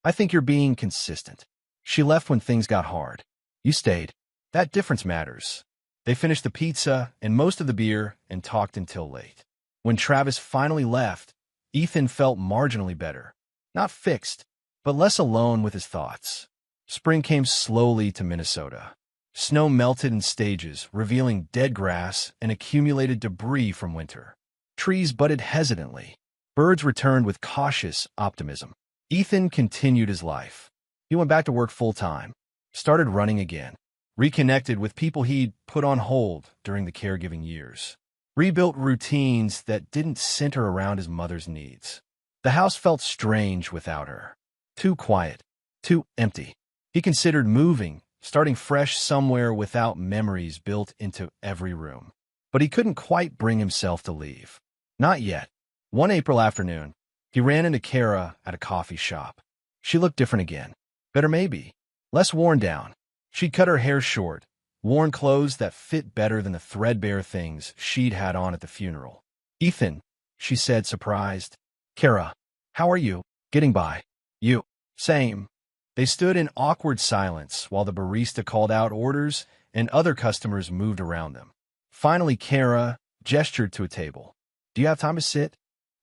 I think you're being consistent. She left when things got hard. You stayed. That difference matters. They finished the pizza and most of the beer and talked until late. When Travis finally left, Ethan felt marginally better. Not fixed, but less alone with his thoughts. Spring came slowly to Minnesota. Snow melted in stages, revealing dead grass and accumulated debris from winter. Trees budded hesitantly. Birds returned with cautious optimism. Ethan continued his life. He went back to work full-time, started running again, reconnected with people he'd put on hold during the caregiving years, rebuilt routines that didn't center around his mother's needs. The house felt strange without her. Too quiet, too empty. He considered moving, starting fresh somewhere without memories built into every room. But he couldn't quite bring himself to leave. Not yet. One April afternoon, he ran into Kara at a coffee shop. She looked different again. Better maybe. Less worn down. She'd cut her hair short, worn clothes that fit better than the threadbare things she'd had on at the funeral. "Ethan," she said, surprised. "Kara, how are you? Getting by." "You." "Same." They stood in awkward silence while the barista called out orders and other customers moved around them. Finally, Kara gestured to a table. "Do you have time to sit?"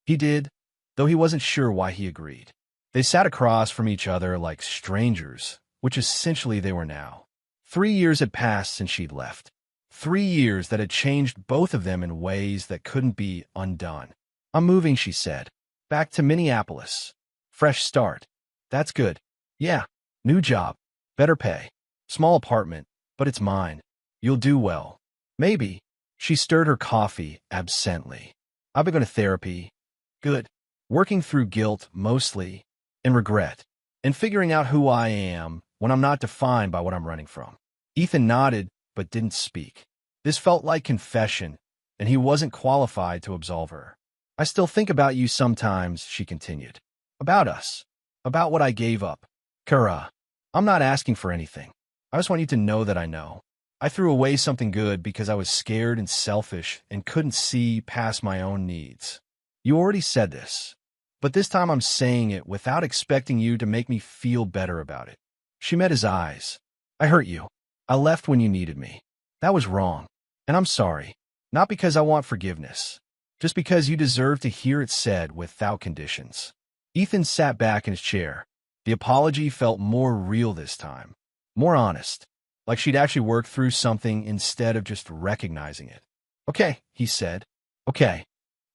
He did, though he wasn't sure why he agreed. They sat across from each other like strangers, which essentially they were now. 3 years had passed since she'd left. 3 years that had changed both of them in ways that couldn't be undone. "I'm moving," she said. "Back to Minneapolis. Fresh start." "That's good." "Yeah. New job. Better pay. Small apartment, but it's mine. You'll do well." "Maybe." She stirred her coffee absently. "I've been going to therapy." "Good." "Working through guilt, mostly, and regret, and figuring out who I am when I'm not defined by what I'm running from." Ethan nodded, but didn't speak. This felt like confession, and he wasn't qualified to absolve her. "I still think about you sometimes," she continued. "About us. About what I gave up. Kara, I'm not asking for anything. I just want you to know that I know. I threw away something good because I was scared and selfish and couldn't see past my own needs. You already said this, but this time I'm saying it without expecting you to make me feel better about it." She met his eyes. "I hurt you. I left when you needed me. That was wrong. And I'm sorry. Not because I want forgiveness. Just because you deserve to hear it said without conditions." Ethan sat back in his chair. The apology felt more real this time. More honest. Like she'd actually worked through something instead of just recognizing it. "Okay," he said. "Okay.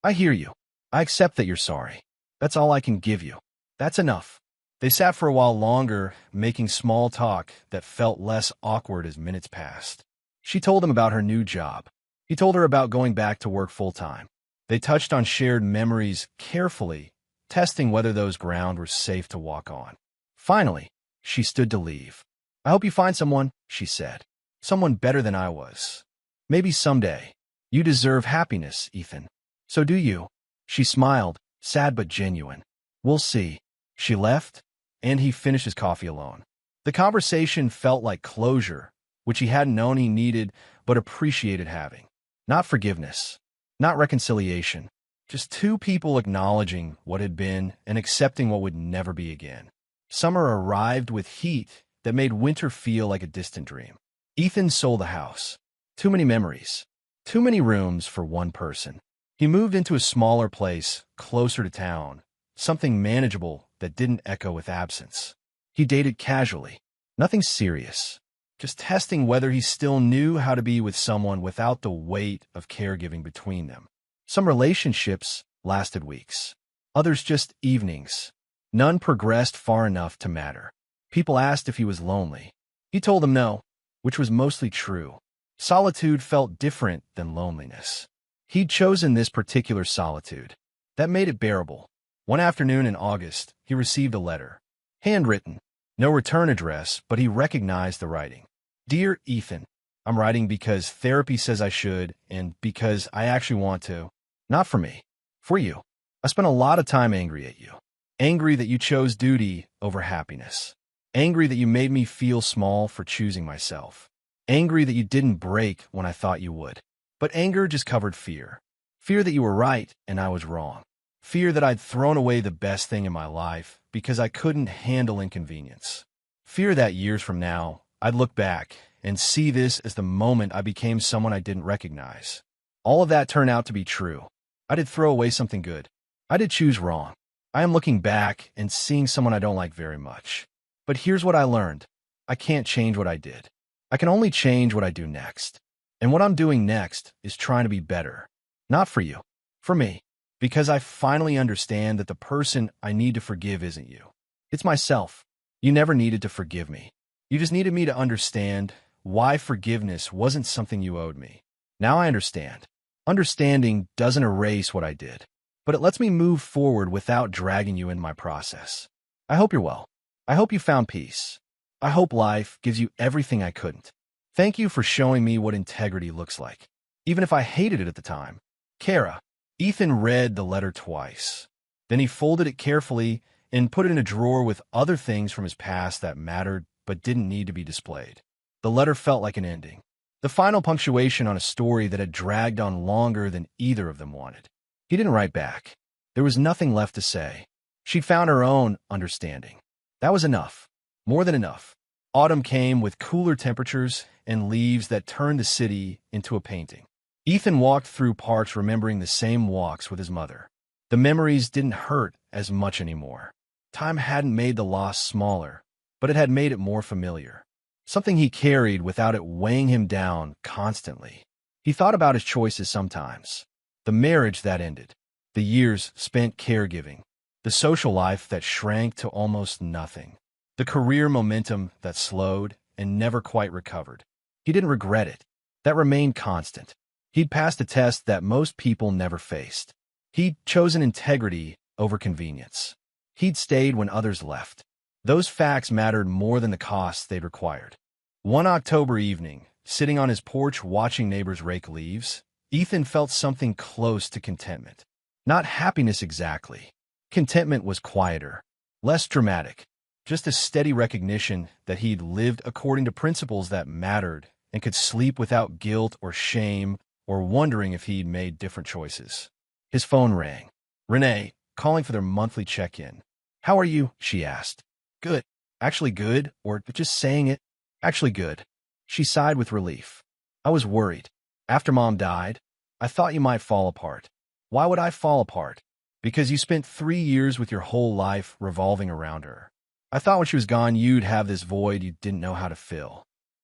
I hear you. I accept that you're sorry. That's all I can give you. That's enough." They sat for a while longer, making small talk that felt less awkward as minutes passed. She told him about her new job. He told her about going back to work full-time. They touched on shared memories carefully, testing whether those ground were safe to walk on. Finally, she stood to leave. "I hope you find someone," she said. "Someone better than I was. Maybe someday. You deserve happiness, Ethan. So do you." She smiled, sad but genuine. "We'll see." She left, and he finished his coffee alone. The conversation felt like closure, which he hadn't known he needed but appreciated having. Not forgiveness, not reconciliation, just two people acknowledging what had been and accepting what would never be again. Summer arrived with heat that made winter feel like a distant dream. Ethan sold the house. Too many memories. Too many rooms for one person. He moved into a smaller place, closer to town, something manageable that didn't echo with absence. He dated casually. Nothing serious. Just testing whether he still knew how to be with someone without the weight of caregiving between them. Some relationships lasted weeks. Others just evenings. None progressed far enough to matter. People asked if he was lonely. He told them no, which was mostly true. Solitude felt different than loneliness. He'd chosen this particular solitude. That made it bearable. One afternoon in August, he received a letter. Handwritten. No return address, but he recognized the writing. "Dear Ethan, I'm writing because therapy says I should and because I actually want to. Not for me. For you. I spent a lot of time angry at you. Angry that you chose duty over happiness. Angry that you made me feel small for choosing myself. Angry that you didn't break when I thought you would. But anger just covered fear. Fear that you were right and I was wrong. Fear that I'd thrown away the best thing in my life because I couldn't handle inconvenience. Fear that years from now, I'd look back and see this as the moment I became someone I didn't recognize. All of that turned out to be true. I did throw away something good. I did choose wrong. I am looking back and seeing someone I don't like very much. But here's what I learned. I can't change what I did. I can only change what I do next. And what I'm doing next is trying to be better. Not for you. For me. Because I finally understand that the person I need to forgive isn't you. It's myself. You never needed to forgive me. You just needed me to understand why forgiveness wasn't something you owed me. Now I understand. Understanding doesn't erase what I did, but it lets me move forward without dragging you in my process. I hope you're well. I hope you found peace. I hope life gives you everything I couldn't. Thank you for showing me what integrity looks like, even if I hated it at the time. Kara. Ethan read the letter twice. Then he folded it carefully and put it in a drawer with other things from his past that mattered but didn't need to be displayed. The letter felt like an ending. The final punctuation on a story that had dragged on longer than either of them wanted. He didn't write back. There was nothing left to say. She'd found her own understanding. That was enough. More than enough. Autumn came with cooler temperatures and leaves that turned the city into a painting. Ethan walked through parks remembering the same walks with his mother. The memories didn't hurt as much anymore. Time hadn't made the loss smaller, but it had made it more familiar. Something he carried without it weighing him down constantly. He thought about his choices sometimes. The marriage that ended. The years spent caregiving. The social life that shrank to almost nothing. The career momentum that slowed and never quite recovered. He didn't regret it. That remained constant. He'd passed a test that most people never faced. He'd chosen integrity over convenience. He'd stayed when others left. Those facts mattered more than the costs they'd required. One October evening, sitting on his porch watching neighbors rake leaves, Ethan felt something close to contentment. Not happiness exactly. Contentment was quieter, less dramatic, just a steady recognition that he'd lived according to principles that mattered and could sleep without guilt or shame or wondering if he'd made different choices. His phone rang. Renee, calling for their monthly check-in. "How are you?" she asked. "Good. Actually good, or just saying it. Actually good." She sighed with relief. "I was worried. After Mom died, I thought you might fall apart." "Why would I fall apart?" "Because you spent 3 years with your whole life revolving around her. I thought when she was gone you'd have this void you didn't know how to fill."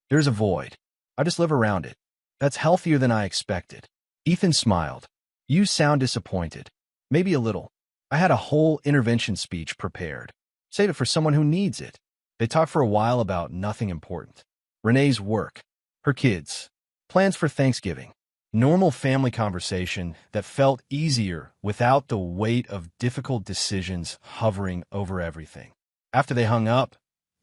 "There's a void. I just live around it. That's healthier than I expected." Ethan smiled. "You sound disappointed." "Maybe a little. I had a whole intervention speech prepared. Save it for someone who needs it." They talked for a while about nothing important. Renee's work, her kids, plans for Thanksgiving. Normal family conversation that felt easier without the weight of difficult decisions hovering over everything. After they hung up,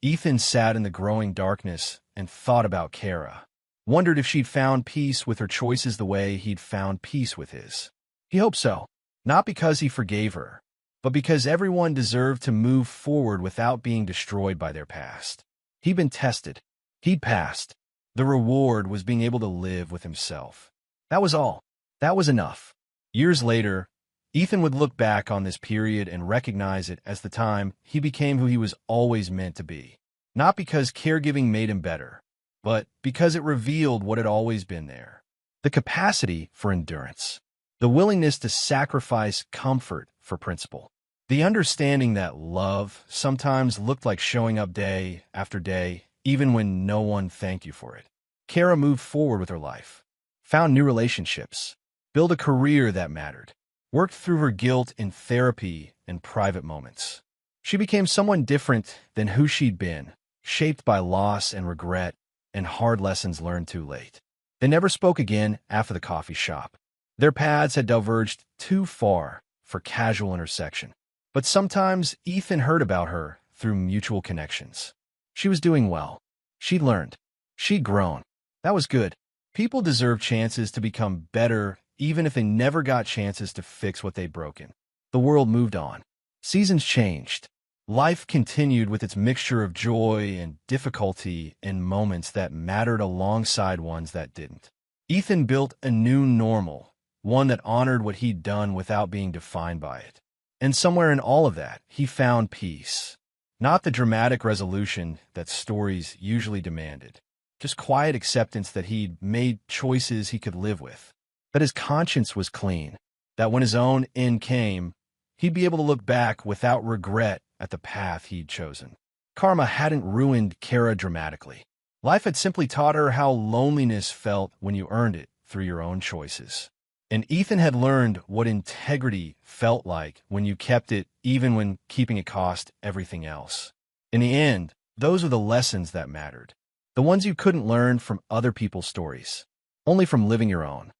Ethan sat in the growing darkness and thought about Kara. Wondered if she'd found peace with her choices the way he'd found peace with his. He hoped so. Not because he forgave her, but because everyone deserved to move forward without being destroyed by their past. He'd been tested. He'd passed. The reward was being able to live with himself. That was all. That was enough. Years later, Ethan would look back on this period and recognize it as the time he became who he was always meant to be. Not because caregiving made him better, but because it revealed what had always been there. The capacity for endurance. The willingness to sacrifice comfort for principle. The understanding that love sometimes looked like showing up day after day, even when no one thanked you for it. Kara moved forward with her life, found new relationships, built a career that mattered, worked through her guilt in therapy and private moments. She became someone different than who she'd been, shaped by loss and regret and hard lessons learned too late. They never spoke again after the coffee shop. Their paths had diverged too far for casual intersection. But sometimes Ethan heard about her through mutual connections. She was doing well. She'd learned. She'd grown. That was good. People deserve chances to become better, even if they never got chances to fix what they'd broken. The world moved on. Seasons changed. Life continued with its mixture of joy and difficulty in moments that mattered alongside ones that didn't. Ethan built a new normal, one that honored what he'd done without being defined by it. And somewhere in all of that, he found peace. Not the dramatic resolution that stories usually demanded, just quiet acceptance that he'd made choices he could live with, that his conscience was clean, that when his own end came, he'd be able to look back without regret at the path he'd chosen. Karma hadn't ruined Kara dramatically. Life had simply taught her how loneliness felt when you earned it through your own choices. And Ethan had learned what integrity felt like when you kept it, even when keeping it cost everything else. In the end, those were the lessons that mattered. The ones you couldn't learn from other people's stories, only from living your own.